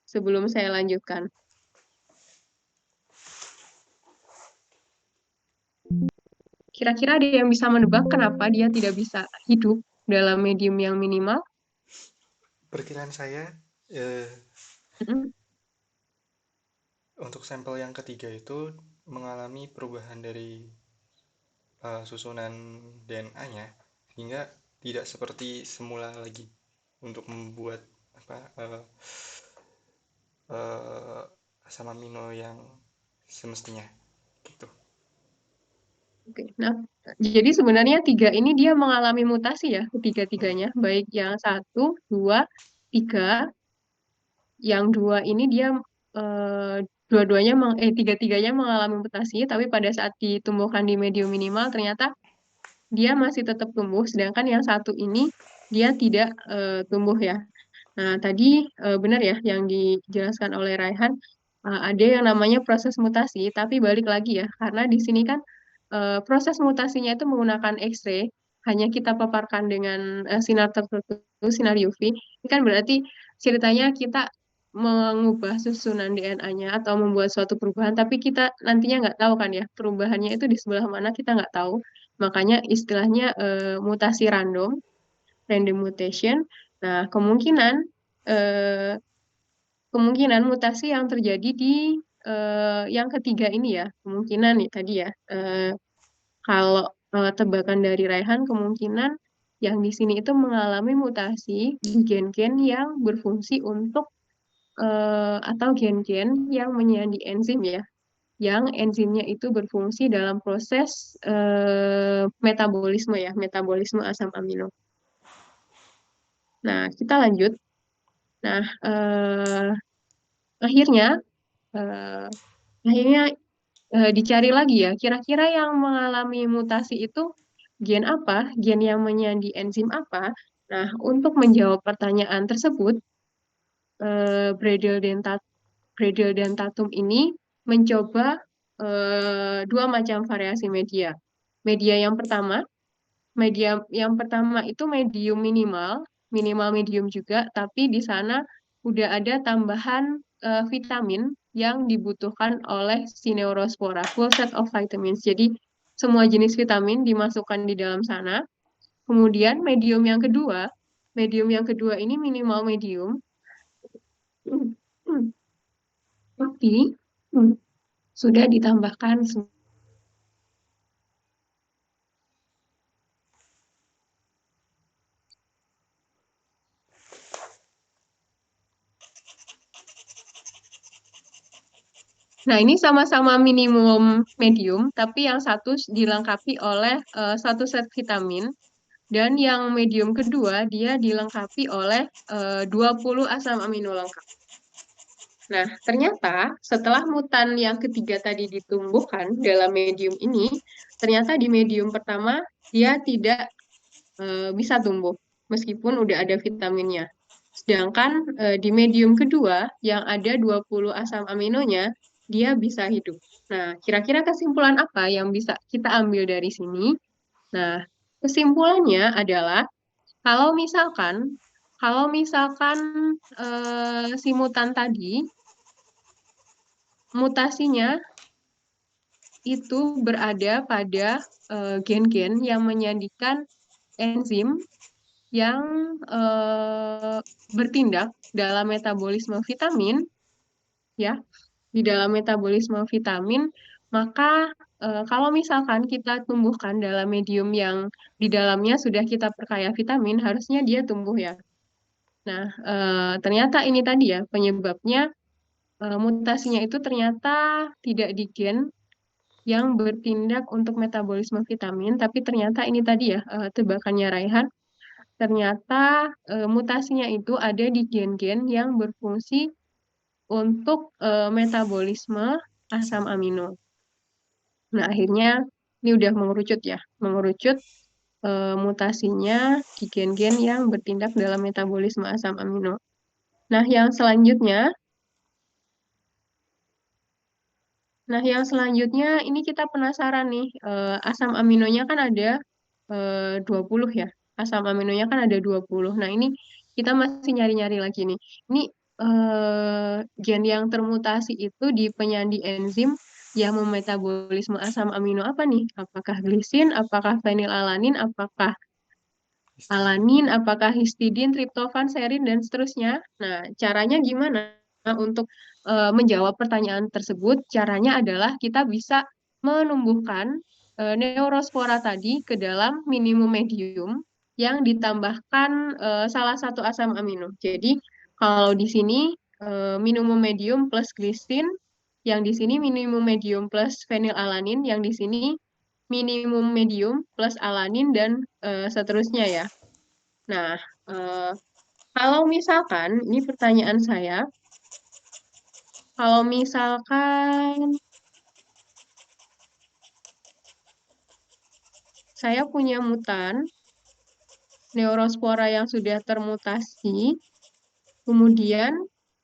sebelum saya lanjutkan? Kira-kira ada yang bisa menebak kenapa dia tidak bisa hidup dalam medium yang minimal? Perkiraan saya Mm-mm. untuk sampel yang ketiga itu mengalami perubahan dari susunan DNA-nya sehingga tidak seperti semula lagi untuk membuat apa asam amino yang semestinya gitu. Oke. Nah, jadi sebenarnya 3 ini dia mengalami mutasi ya, ketiga-tiganya. Baik yang 1, 2, 3. Yang 2 ini dia eh, tiga-tiganya mengalami mutasi, tapi pada saat ditumbuhkan di medium minimal ternyata dia masih tetap tumbuh, sedangkan yang satu ini dia tidak tumbuh ya. Nah, tadi benar ya yang dijelaskan oleh Raihan, ada yang namanya proses mutasi, tapi balik lagi ya, karena di sini kan proses mutasinya itu menggunakan X-ray, hanya kita paparkan dengan sinar tertentu, sinar UV, ini kan berarti ceritanya kita mengubah susunan DNA-nya atau membuat suatu perubahan, tapi kita nantinya nggak tahu kan ya, perubahannya itu di sebelah mana kita nggak tahu. Makanya istilahnya mutasi random mutation. Nah, eh, kemungkinan mutasi yang terjadi di yang ketiga ini ya, kemungkinan nih tadi ya, kalau tebakan dari Raihan kemungkinan yang di sini itu mengalami mutasi di gen-gen yang berfungsi untuk atau gen-gen yang menyandi enzim ya, yang enzimnya itu berfungsi dalam proses metabolisme asam amino. Nah, kita lanjut. Nah, akhirnya eh, akhirnya dicari lagi ya, kira-kira yang mengalami mutasi itu gen apa, gen yang menyandi enzim apa. Nah, untuk menjawab pertanyaan tersebut, Bredel dan Tatum ini mencoba 2 macam variasi media. Media yang pertama itu medium minimal, minimal medium juga, tapi di sana udah ada tambahan vitamin yang dibutuhkan oleh si neurospora, full set of vitamins. Jadi semua jenis vitamin dimasukkan di dalam sana. Kemudian medium yang kedua ini minimal medium, tapi sudah ditambahkan Nah, ini sama-sama minimum medium, tapi yang satu dilengkapi oleh satu set vitamin, dan yang medium kedua dia dilengkapi oleh 20 asam amino lengkap. Nah, ternyata setelah mutan yang ketiga tadi ditumbuhkan dalam medium ini, ternyata di medium pertama dia tidak bisa tumbuh, meskipun udah ada vitaminnya. Sedangkan di medium kedua yang ada 20 asam aminonya, dia bisa hidup. Nah, kira-kira kesimpulan apa yang bisa kita ambil dari sini? Nah, kesimpulannya adalah kalau misalkan si mutan tadi mutasinya itu berada pada gen-gen yang menyandikan enzim yang bertindak dalam metabolisme vitamin, ya, di dalam metabolisme vitamin, maka kalau misalkan kita tumbuhkan dalam medium yang di dalamnya sudah kita perkaya vitamin, harusnya dia tumbuh ya. Nah, ternyata ini tadi ya penyebabnya mutasinya itu ternyata tidak di gen yang bertindak untuk metabolisme vitamin, tapi ternyata ini tadi ya tebakannya Raihan, ternyata mutasinya itu ada di gen-gen yang berfungsi untuk metabolisme asam amino. Nah, akhirnya ini udah mengerucut ya, mengerucut mutasinya di gen-gen yang bertindak dalam metabolisme asam amino. Nah, yang selanjutnya ini kita penasaran nih, asam aminonya kan ada 20 ya. Asam aminonya kan ada 20. Nah, ini kita masih nyari-nyari lagi nih. Ini gen yang termutasi itu di penyandi enzim yang memetabolisme asam amino apa nih? Apakah glisin, apakah fenilalanin, apakah alanin, apakah histidin, triptofan, serin, dan seterusnya. Nah, caranya gimana untuk menjawab pertanyaan tersebut? Caranya adalah kita bisa menumbuhkan neurospora tadi ke dalam minimum medium yang ditambahkan salah satu asam amino. Jadi, kalau di sini minimum medium plus glisin, yang di sini minimum medium plus fenilalanin, yang di sini minimum medium plus alanin, dan seterusnya ya. Nah, eh, kalau misalkan, ini pertanyaan saya, kalau misalkan saya punya mutan neurospora yang sudah termutasi, kemudian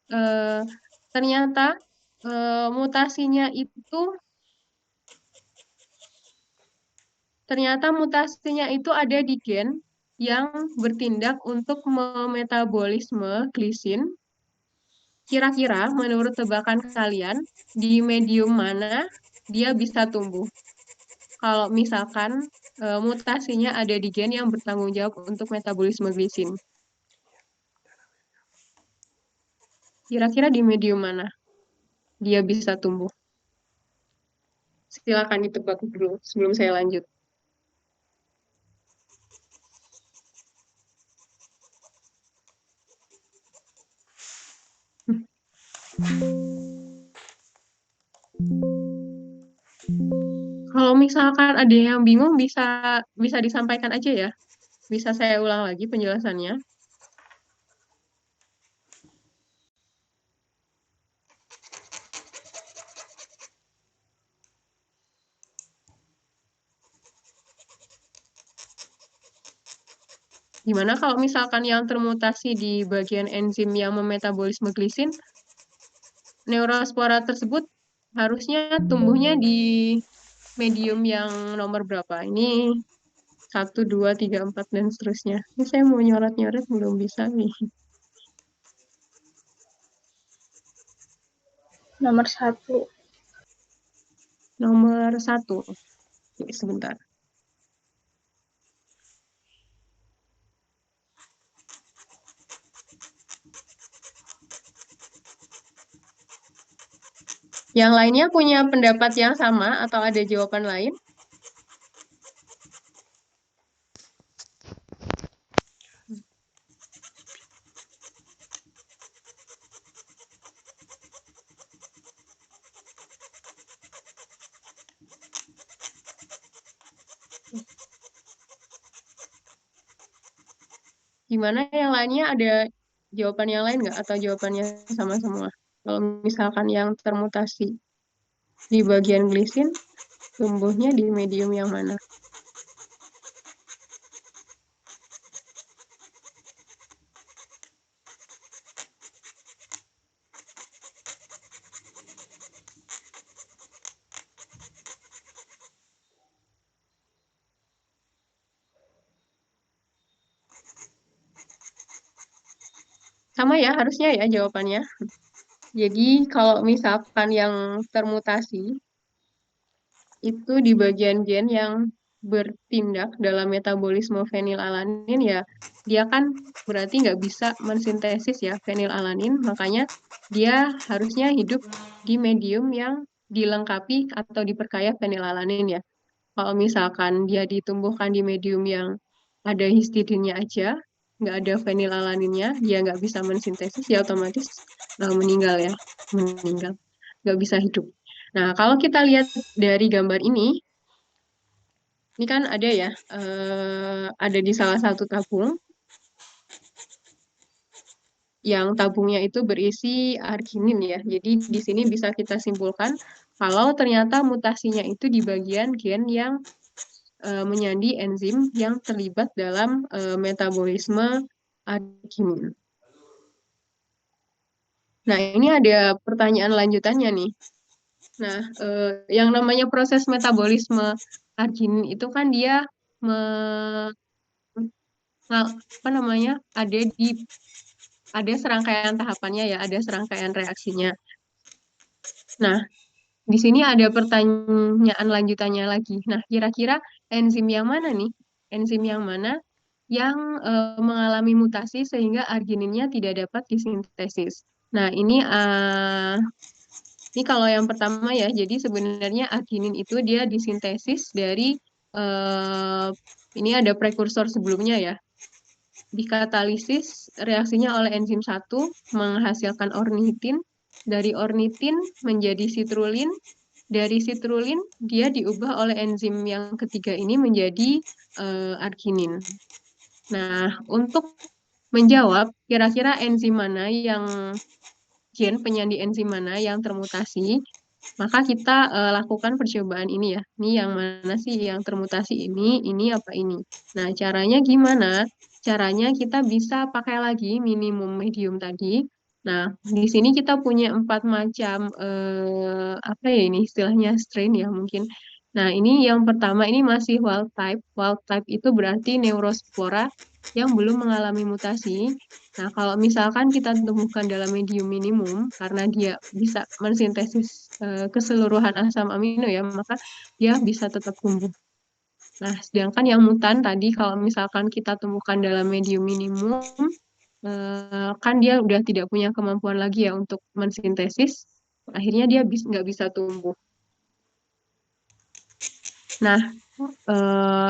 eh, ternyata mutasinya itu ada di gen yang bertindak untuk memetabolisme glisin. Kira-kira menurut tebakan kalian, di medium mana dia bisa tumbuh? Kalau misalkan mutasinya ada di gen yang bertanggung jawab untuk metabolisme glisin. Kira-kira di medium mana dia bisa tumbuh? Silakan ditebak dulu sebelum saya lanjut. Kalau misalkan ada yang bingung, bisa disampaikan aja ya. Bisa saya ulang lagi penjelasannya. Gimana kalau misalkan yang termutasi di bagian enzim yang memetabolisme glisin, neurospora tersebut harusnya tumbuhnya di medium yang nomor berapa? Ini 1, 2, 3, 4, dan seterusnya. Ini saya mau nyoret-nyoret, belum bisa nih. Nomor 1. Nomor 1. Oke, sebentar. Yang lainnya punya pendapat yang sama atau ada jawaban lain? Gimana yang lainnya, ada jawaban yang lain nggak atau jawabannya sama semua? Kalau misalkan yang termutasi di bagian glisin, tumbuhnya di medium yang mana? Sama ya, harusnya ya jawabannya. Jadi kalau misalkan yang termutasi, itu di bagian gen yang bertindak dalam metabolisme fenilalanin, ya dia kan berarti nggak bisa mensintesis ya fenilalanin, makanya dia harusnya hidup di medium yang dilengkapi atau diperkaya fenilalanin ya. Kalau misalkan dia ditumbuhkan di medium yang ada histidinnya aja, nggak ada fenilalaninnya, dia nggak bisa mensintesis, ya otomatis meninggal ya, meninggal, nggak bisa hidup. Nah, kalau kita lihat dari gambar ini kan ada ya, ada di salah satu tabung, yang tabungnya itu berisi arginin ya. Jadi di sini bisa kita simpulkan kalau ternyata mutasinya itu di bagian gen yang menyandi enzim yang terlibat dalam metabolisme arginin. Nah, ini ada pertanyaan lanjutannya nih. Nah, yang namanya proses metabolisme arginin itu kan dia apa namanya, ada serangkaian tahapannya ya, ada serangkaian reaksinya. Nah, di sini ada pertanyaan lanjutannya lagi. Nah, kira-kira enzim yang mana nih? Enzim yang mana yang mengalami mutasi sehingga argininnya tidak dapat disintesis? Nah, ini kalau yang pertama ya, jadi sebenarnya arginin itu dia disintesis dari ini ada prekursor sebelumnya ya. Dikatalisis reaksinya oleh enzim 1 menghasilkan ornitin, dari ornitin menjadi sitrulin, dari sitrulin dia diubah oleh enzim yang ketiga ini menjadi arginin. Nah, untuk menjawab kira-kira enzim mana yang gen penyandi enzim mana yang termutasi, maka kita lakukan percobaan ini ya. Ini yang mana sih yang termutasi, ini apa ini? Nah, caranya gimana? Caranya kita bisa pakai lagi minimum medium tadi. Nah, di sini kita punya 4 macam apa ya ini istilahnya strain ya mungkin. Nah, ini yang pertama ini masih wild type. Wild type itu berarti neurospora yang belum mengalami mutasi. Nah, kalau misalkan kita temukan dalam medium minimum, karena dia bisa mensintesis keseluruhan asam amino ya, maka dia bisa tetap tumbuh. Nah, sedangkan yang mutan tadi, kalau misalkan kita temukan dalam medium minimum, kan dia udah tidak punya kemampuan lagi ya untuk mensintesis, akhirnya dia nggak bisa tumbuh. Nah,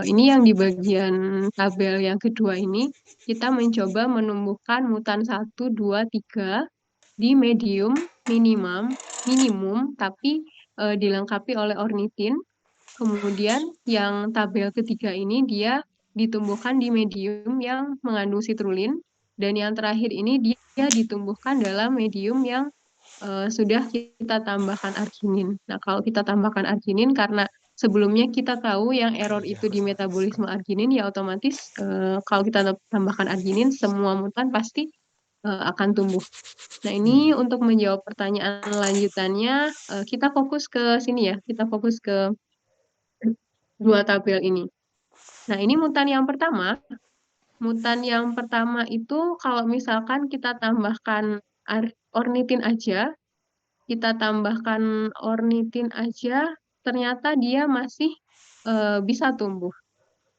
ini yang di bagian tabel yang kedua ini, kita mencoba menumbuhkan mutan 1, 2, 3 di medium minimum, tapi dilengkapi oleh ornitin. Kemudian yang tabel ketiga ini dia ditumbuhkan di medium yang mengandung sitrulin, dan yang terakhir ini dia ditumbuhkan dalam medium yang sudah kita tambahkan arginin. Nah, kalau kita tambahkan arginin karena sebelumnya kita tahu yang error itu di metabolisme arginin, ya otomatis kalau kita tambahkan arginin semua mutan pasti akan tumbuh. Nah, ini untuk menjawab pertanyaan lanjutannya, kita fokus ke sini ya, kita fokus ke dua tabel ini. Nah, ini mutan yang pertama. Mutan yang pertama itu kalau misalkan kita tambahkan ornitin aja, ternyata dia masih bisa tumbuh.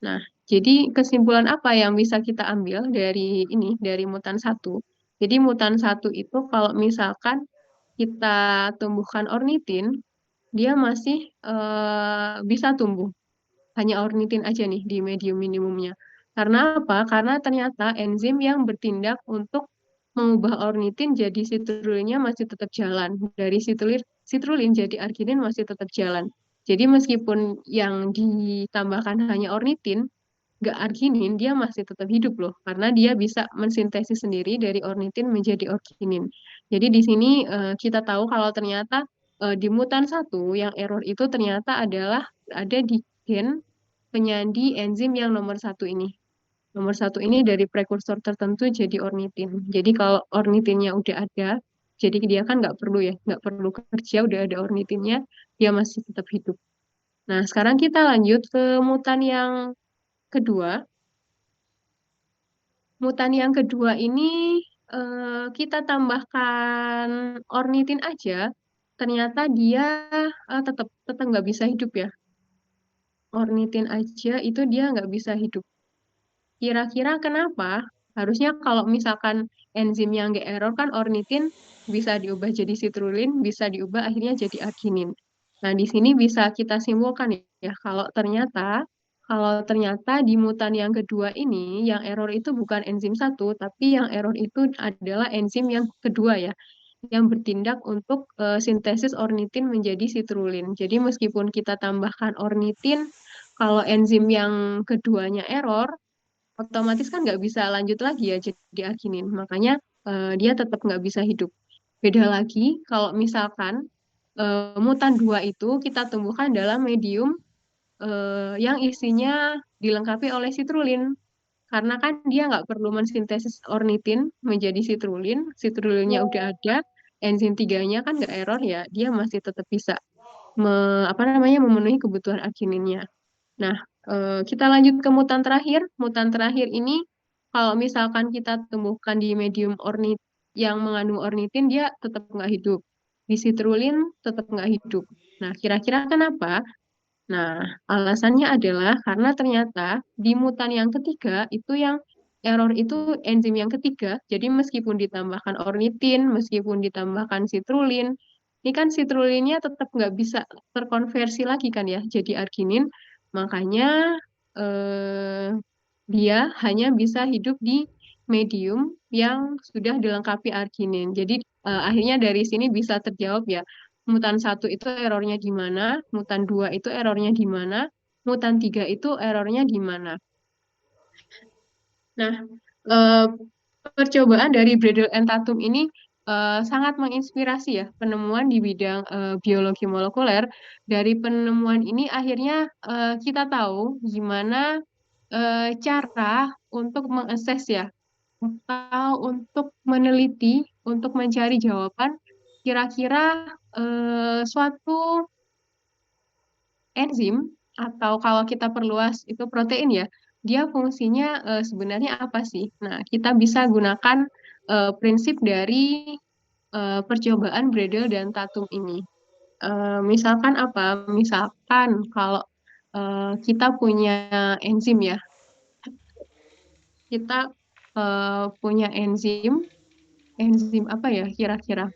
Nah, jadi kesimpulan apa yang bisa kita ambil dari ini, dari mutan 1? Jadi mutan 1 itu kalau misalkan kita tumbuhkan ornitin, dia masih bisa tumbuh. Hanya ornitin aja nih di medium minimumnya. Karena apa? Karena ternyata enzim yang bertindak untuk mengubah ornitin jadi sitrulinnya masih tetap jalan. Dari sitrulin jadi arginin masih tetap jalan. Jadi meskipun yang ditambahkan hanya ornitin, nggak arginin, dia masih tetap hidup loh, karena dia bisa mensintesis sendiri dari ornitin menjadi arginin. Jadi di sini kita tahu kalau ternyata di mutan 1 yang error itu ternyata adalah ada di gen penyandi enzim yang nomor 1 ini. Nomor 1 ini dari prekursor tertentu jadi ornitin. Jadi kalau ornitinnya udah ada, jadi dia kan nggak perlu ya, nggak perlu kerja, udah ada ornitinnya, dia masih tetap hidup. Nah, sekarang kita lanjut ke mutan yang kedua. Mutan yang kedua ini kita tambahkan ornitin aja, ternyata dia tetap tetap nggak bisa hidup ya. Ornitin aja itu dia nggak bisa hidup. Kira-kira kenapa? Harusnya kalau misalkan enzim yang nggak error kan ornitin bisa diubah jadi citrulline, bisa diubah akhirnya jadi arginin. Nah, di sini bisa kita simpulkan ya, kalau ternyata di mutan yang kedua ini, yang error itu bukan enzim 1, tapi yang error itu adalah enzim yang kedua ya, yang bertindak untuk sintesis ornitin menjadi citrulline. Jadi meskipun kita tambahkan ornitin, kalau enzim yang keduanya error, otomatis kan nggak bisa lanjut lagi ya jadi arginin. Makanya dia tetap nggak bisa hidup. Beda lagi kalau misalkan mutan 2 itu kita tumbuhkan dalam medium yang isinya dilengkapi oleh citrulline. Karena kan dia nggak perlu mensintesis ornitin menjadi citrulline, citrulinnya udah ada, enzim 3-nya kan nggak error ya, dia masih tetap bisa apa namanya memenuhi kebutuhan argininnya. Nah, kita lanjut ke mutan terakhir. Mutan terakhir ini, kalau misalkan kita temukan di medium ornit yang mengandung ornitin, dia tetap nggak hidup. Di citrulline tetap nggak hidup. Nah, kira-kira kenapa? Nah, alasannya adalah karena ternyata di mutan yang ketiga, itu yang error itu enzim yang ketiga. Jadi meskipun ditambahkan ornitin, meskipun ditambahkan citrulline, ini kan citrulinnya tetap nggak bisa terkonversi lagi kan ya, jadi arginin. Makanya eh, dia hanya bisa hidup di medium yang sudah dilengkapi arginin. Jadi akhirnya dari sini bisa terjawab ya, mutan 1 itu errornya di mana, mutan 2 itu errornya di mana, mutan 3 itu errornya di mana. Nah, eh, percobaan dari Bredel and Tatum ini sangat menginspirasi ya penemuan di bidang biologi molekuler. Dari penemuan ini akhirnya kita tahu gimana cara untuk mengakses ya, atau untuk meneliti, untuk mencari jawaban kira-kira suatu enzim atau kalau kita perluas itu protein ya, dia fungsinya sebenarnya apa sih? Nah, kita bisa gunakan prinsip dari percobaan Bredel dan Tatum ini. Misalkan apa? Misalkan kalau kita punya enzim ya, kita punya enzim, enzim apa ya kira-kira?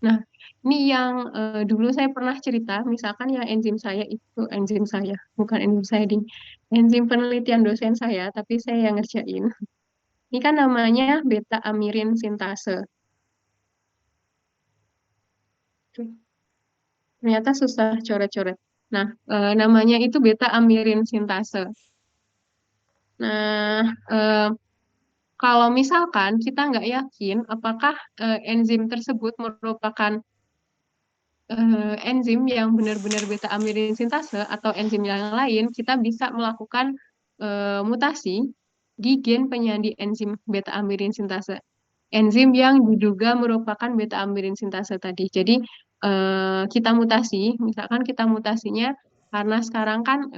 Nah, ini yang dulu saya pernah cerita, misalkan ya enzim saya itu enzim saya, bukan enzim saya di enzim penelitian dosen saya, tapi saya yang ngerjain. Ini kan namanya beta amirin sintase. Ternyata susah coret-coret. Nah, namanya itu beta amirin sintase. Nah, kalau misalkan kita nggak yakin apakah enzim tersebut merupakan enzim yang benar-benar beta amirin sintase atau enzim yang lain, kita bisa melakukan mutasi di gen penyandi enzim beta amirin sintase. Enzim yang diduga merupakan beta amirin sintase tadi. Jadi kita mutasi, misalkan kita mutasinya karena sekarang kan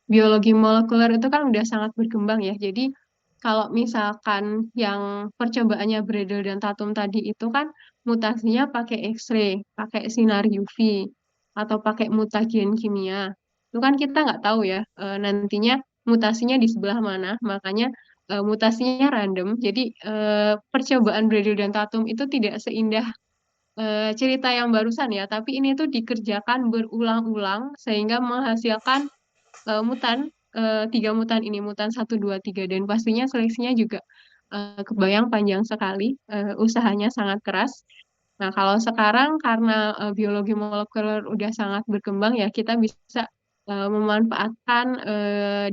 biologi molekuler itu kan udah sangat berkembang ya. Jadi kalau misalkan yang percobaannya Bredel dan Tatum tadi itu kan mutasinya pakai X-ray, pakai sinar UV, atau pakai mutagen kimia. Itu kan kita nggak tahu ya nantinya mutasinya di sebelah mana, makanya mutasinya random. Jadi percobaan Bredel dan Tatum itu tidak seindah cerita yang barusan ya, tapi ini tuh dikerjakan berulang-ulang sehingga menghasilkan mutan, 3 mutan ini, mutan 1, 2, 3, dan pastinya seleksinya juga kebayang panjang sekali, usahanya sangat keras. Nah, kalau sekarang karena biologi molekuler udah sangat berkembang ya, kita bisa memanfaatkan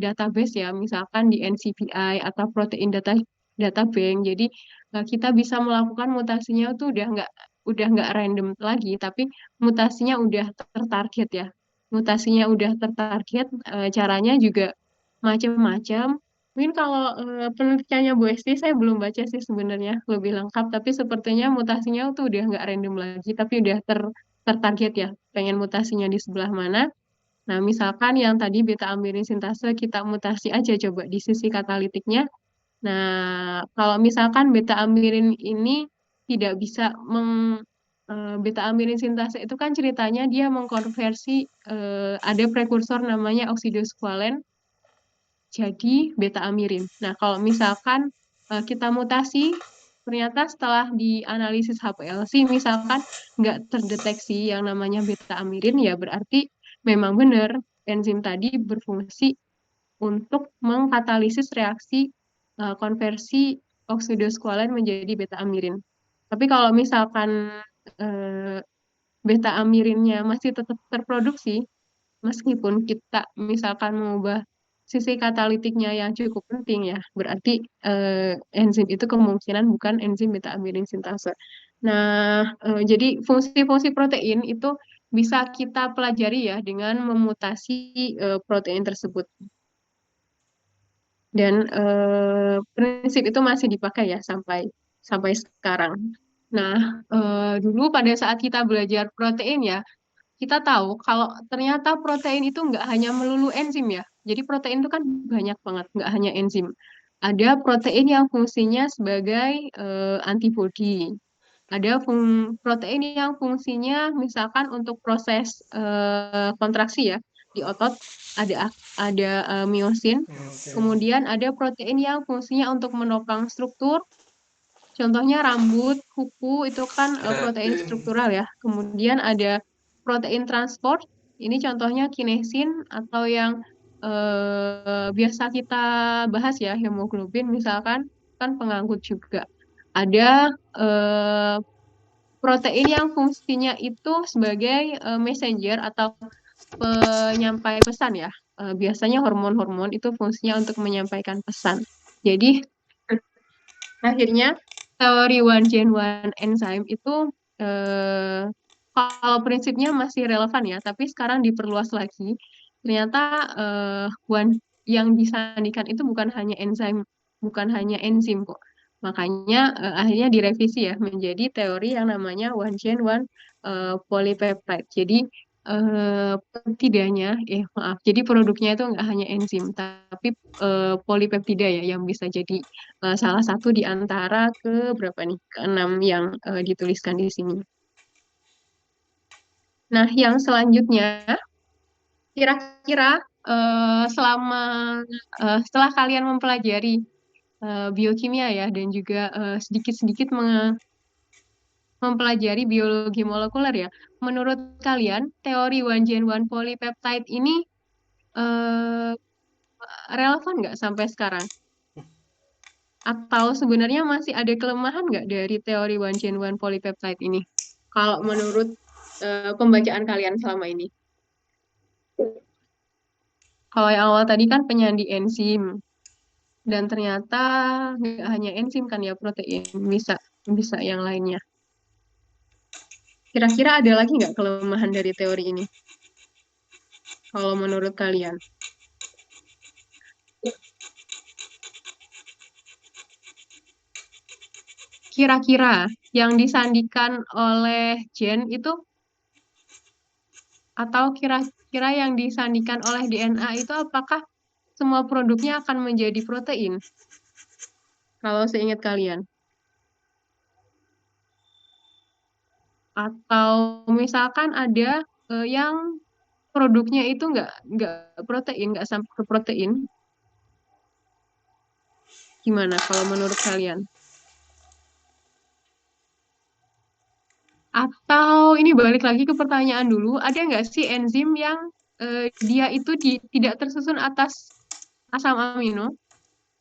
database ya, misalkan di NCBI atau Protein Data Bank. Jadi kita bisa melakukan mutasinya tuh udah nggak random lagi, tapi mutasinya udah tertarget ya. Mutasinya udah tertarget, caranya juga macam-macam. Mungkin kalau penelitiannya Bu Esti, saya belum baca sih sebenarnya lebih lengkap, tapi sepertinya mutasinya tuh udah nggak random lagi, tapi udah tertarget ya, pengen mutasinya di sebelah mana. Nah, misalkan yang tadi beta amirin sintase kita mutasi aja coba di sisi katalitiknya. Nah, kalau misalkan beta amirin ini tidak bisa beta amirin sintase itu kan ceritanya dia mengkonversi ada prekursor namanya oksidosqualen jadi beta amirin. Nah, kalau misalkan kita mutasi, ternyata setelah dianalisis HPLC, misalkan nggak terdeteksi yang namanya beta amirin, ya berarti memang benar enzim tadi berfungsi untuk mengkatalisis reaksi konversi oksidosqualen menjadi beta amirin. Tapi kalau misalkan eh, beta amirinnya masih tetap terproduksi, meskipun kita misalkan mengubah sisi katalitiknya yang cukup penting ya, berarti enzim itu kemungkinan bukan enzim beta amirin sintase. Nah, jadi fungsi-fungsi protein itu bisa kita pelajari ya dengan memutasi protein tersebut. Dan prinsip itu masih dipakai ya sampai sampai sekarang. Nah, dulu pada saat kita belajar protein ya, kita tahu kalau ternyata protein itu nggak hanya melulu enzim ya. Jadi protein itu kan banyak banget, nggak hanya enzim. Ada protein yang fungsinya sebagai antibodi. Ada protein yang fungsinya misalkan untuk proses kontraksi ya di otot. Ada miosin. Kemudian ada protein yang fungsinya untuk menopang struktur. Contohnya rambut, kuku itu kan protein Keratin. struktural ya. Kemudian ada protein transport. Ini contohnya kinesin atau yang biasa kita bahas ya, hemoglobin misalkan kan pengangkut juga. Ada eh, protein yang fungsinya itu sebagai messenger atau penyampai pesan ya. Biasanya hormon-hormon itu fungsinya untuk menyampaikan pesan. Jadi akhirnya teori one gen one enzyme itu eh, kalau prinsipnya masih relevan ya, tapi sekarang diperluas lagi. Ternyata one yang disandikan itu bukan hanya enzim kok. Makanya akhirnya direvisi ya menjadi teori yang namanya one gen one polypeptide. Jadi peptidanya, maaf, jadi produknya itu nggak hanya enzim, tapi polipeptida ya yang bisa jadi salah satu di antara ke berapa nih? Keenam yang dituliskan di sini. Nah, yang selanjutnya kira-kira selama setelah kalian mempelajari biokimia ya dan juga sedikit-sedikit mempelajari biologi molekuler ya, menurut kalian teori one gen one polypeptide ini eh, relevan nggak sampai sekarang? Atau sebenarnya masih ada kelemahan nggak dari teori one chain one polypeptide ini? Kalau menurut pembacaan kalian selama ini. Kalau yang awal tadi kan penyandi enzim. Dan ternyata nggak hanya enzim kan ya protein, bisa bisa yang lainnya. Kira-kira ada lagi nggak kelemahan dari teori ini? Kalau menurut kalian? Kira-kira yang disandikan oleh Jen itu atau kira-kira yang disandikan oleh DNA itu apakah semua produknya akan menjadi protein? Kalau seingat kalian. Atau misalkan ada yang produknya itu nggak protein, nggak sampai ke protein. Gimana kalau menurut kalian? Atau ini balik lagi ke pertanyaan dulu, ada nggak sih enzim yang dia itu tidak tersusun atas asam amino,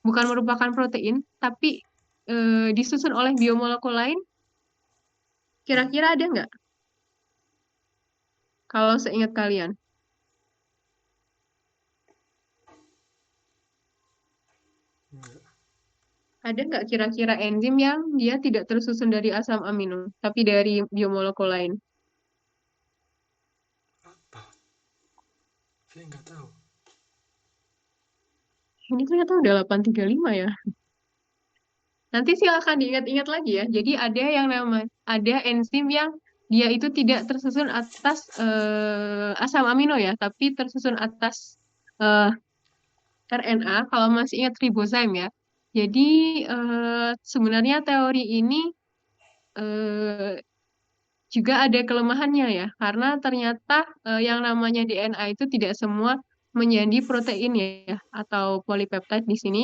bukan merupakan protein, tapi disusun oleh biomolekul lain? Kira-kira ada nggak? Kalau seingat kalian. Ada nggak kira-kira enzim yang dia tidak tersusun dari asam amino, tapi dari biomolekul lain? Apa? Saya nggak tahu. Ini ternyata udah 835 ya. Nanti silakan diingat-ingat lagi ya. Jadi ada enzim yang dia itu tidak tersusun atas asam amino ya, tapi tersusun atas eh, RNA. Kalau masih ingat ribosim ya. Jadi sebenarnya teori ini eh, juga ada kelemahannya ya, karena ternyata yang namanya DNA itu tidak semua menjadi protein ya, atau polipeptide di sini.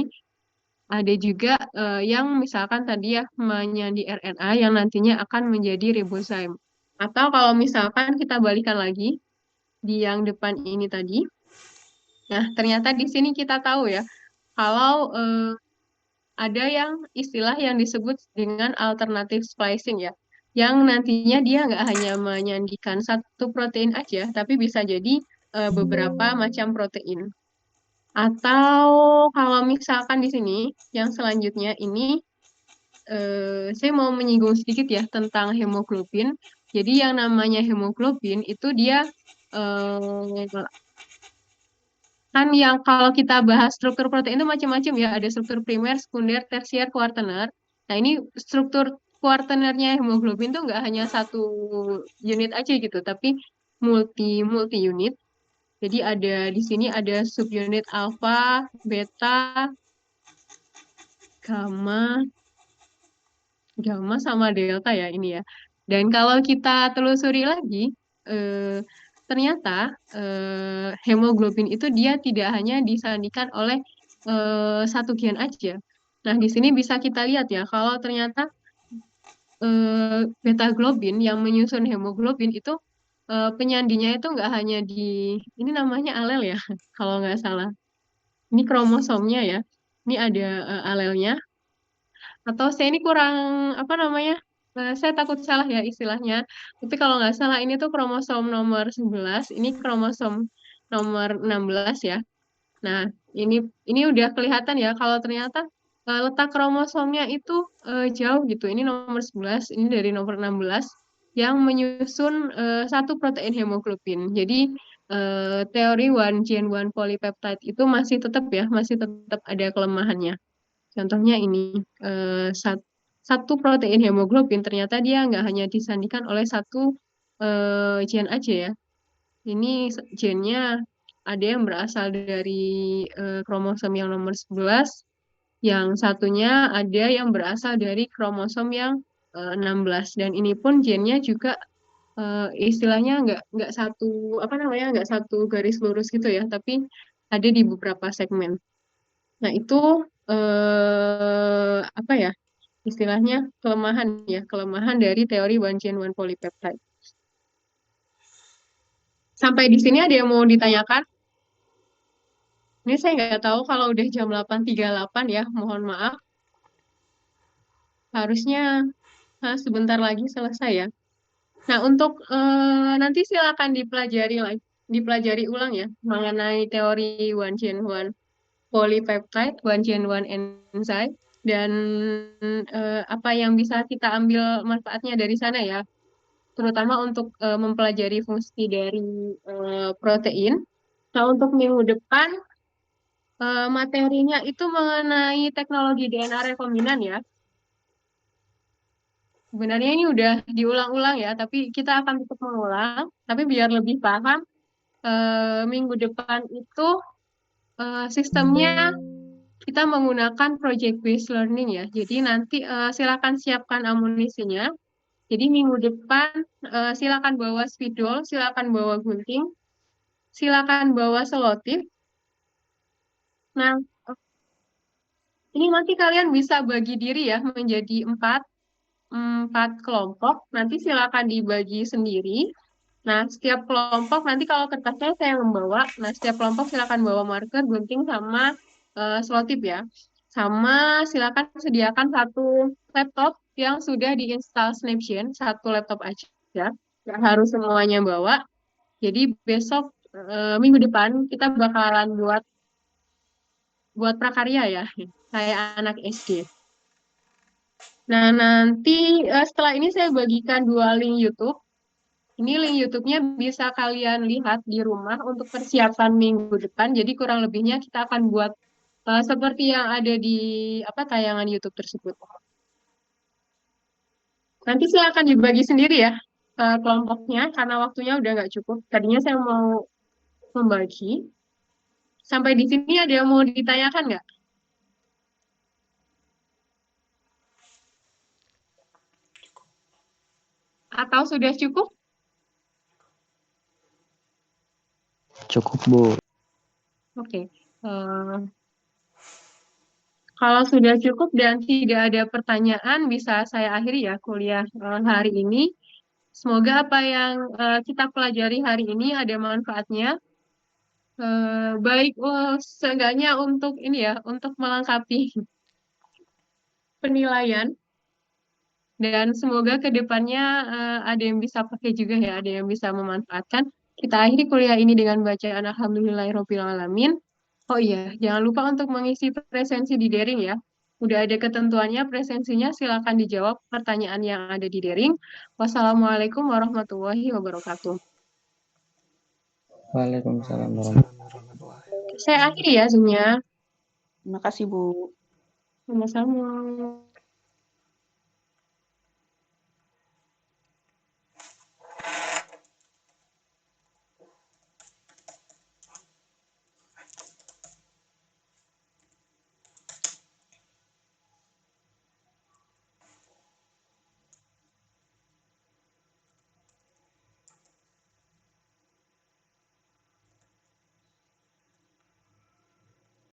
Ada juga yang misalkan tadi ya menjadi RNA yang nantinya akan menjadi ribosim. Atau kalau misalkan kita balikan lagi di yang depan ini tadi, nah ternyata di sini kita tahu ya, kalau ada yang istilah yang disebut dengan alternative splicing ya, yang nantinya dia nggak hanya menyandikan satu protein aja, tapi bisa jadi beberapa macam protein. Atau kalau misalkan di sini, yang selanjutnya ini, saya mau menyinggung sedikit ya tentang hemoglobin. Jadi yang namanya hemoglobin itu dia kan yang kalau kita bahas struktur protein itu macam-macam ya, ada struktur primer, sekunder, tersier, kuartener. Nah ini struktur kuartenernya hemoglobin tuh nggak hanya satu unit aja gitu, tapi multi multi unit. Jadi ada di sini ada subunit alfa, beta, gamma, gamma sama delta ya ini ya. Dan kalau kita telusuri lagi, eh, ternyata hemoglobin itu dia tidak hanya disandikan oleh satu gen aja. Nah, di sini bisa kita lihat ya, kalau ternyata beta globin yang menyusun hemoglobin itu penyandinya itu nggak hanya di, ini namanya alel ya, kalau nggak salah. Ini kromosomnya ya. Ini ada alelnya, atau saya ini kurang apa namanya, saya takut salah ya istilahnya, tapi kalau nggak salah ini tuh kromosom nomor 11, ini kromosom nomor 16 ya. Nah, ini ini udah kelihatan ya kalau ternyata letak kromosomnya itu jauh gitu. Ini nomor 11, ini dari nomor 16 yang menyusun satu protein hemoglobin. Jadi teori one gene one polypeptide itu masih tetap ya, masih tetap ada kelemahannya. Contohnya ini, satu protein hemoglobin ternyata dia nggak hanya disandikan oleh satu gen aja ya. Ini gennya ada yang berasal dari kromosom yang nomor 11, yang satunya ada yang berasal dari kromosom yang 16. Dan ini pun gennya juga istilahnya nggak satu apa namanya, nggak satu garis lurus gitu ya, tapi ada di beberapa segmen. Nah, itu apa ya? Istilahnya kelemahan ya, kelemahan dari teori one chain one polypeptide. Sampai di sini ada yang mau ditanyakan? Ini saya nggak tahu kalau udah jam 8.38 ya, mohon maaf. Harusnya sebentar lagi selesai ya. Nah, untuk nanti silakan dipelajari lagi, dipelajari ulang ya mengenai teori one chain one polypeptide, one chain one enzyme, dan apa yang bisa kita ambil manfaatnya dari sana ya, terutama untuk mempelajari fungsi dari protein. Nah, untuk minggu depan materinya itu mengenai teknologi DNA rekombinan ya. Sebenarnya ini udah diulang-ulang ya, tapi kita akan tetap mengulang. Tapi biar lebih paham, minggu depan itu sistemnya kita menggunakan project based learning ya. Jadi nanti silakan siapkan amunisinya. Jadi minggu depan silakan bawa spidol, silakan bawa gunting, silakan bawa selotip. Nah, ini nanti kalian bisa bagi diri ya menjadi empat kelompok. Nanti silakan dibagi sendiri. Nah, setiap kelompok nanti kalau kertasnya saya membawa. Nah, setiap kelompok silakan bawa marker, gunting, sama selotip ya. Sama silakan sediakan satu laptop yang sudah diinstal Snapchain, satu laptop aja, nggak harus semuanya bawa. Jadi besok minggu depan kita bakalan buat prakarya ya, kayak anak SD. Nah, nanti setelah ini saya bagikan 2 link YouTube. Ini link YouTube-nya bisa kalian lihat di rumah untuk persiapan minggu depan. Jadi kurang lebihnya kita akan buat seperti yang ada di tayangan YouTube tersebut. Nanti saya akan dibagi sendiri ya kelompoknya karena waktunya udah nggak cukup. Tadinya saya mau membagi. Sampai di sini ada yang mau ditanyakan nggak? Atau sudah cukup? Cukup, Bu. Oke. Kalau sudah cukup dan tidak ada pertanyaan, bisa saya akhiri ya kuliah hari ini. Semoga apa yang kita pelajari hari ini ada manfaatnya. Baik, seenggaknya untuk ini ya, untuk melengkapi penilaian. Dan semoga ke depannya ada yang bisa pakai juga ya, ada yang bisa memanfaatkan. Kita akhiri kuliah ini dengan bacaan Alhamdulillahirrahmanirrahim. Oh iya, jangan lupa untuk mengisi presensi di daring ya. Udah ada ketentuannya presensinya, silakan dijawab pertanyaan yang ada di daring. Wassalamualaikum warahmatullahi wabarakatuh. Waalaikumsalam warahmatullahi Waalaikumsalam warahmatullahi wabarakatuh. Saya akhiri ya Zoom-nya. Terima kasih, Bu. Sama-sama.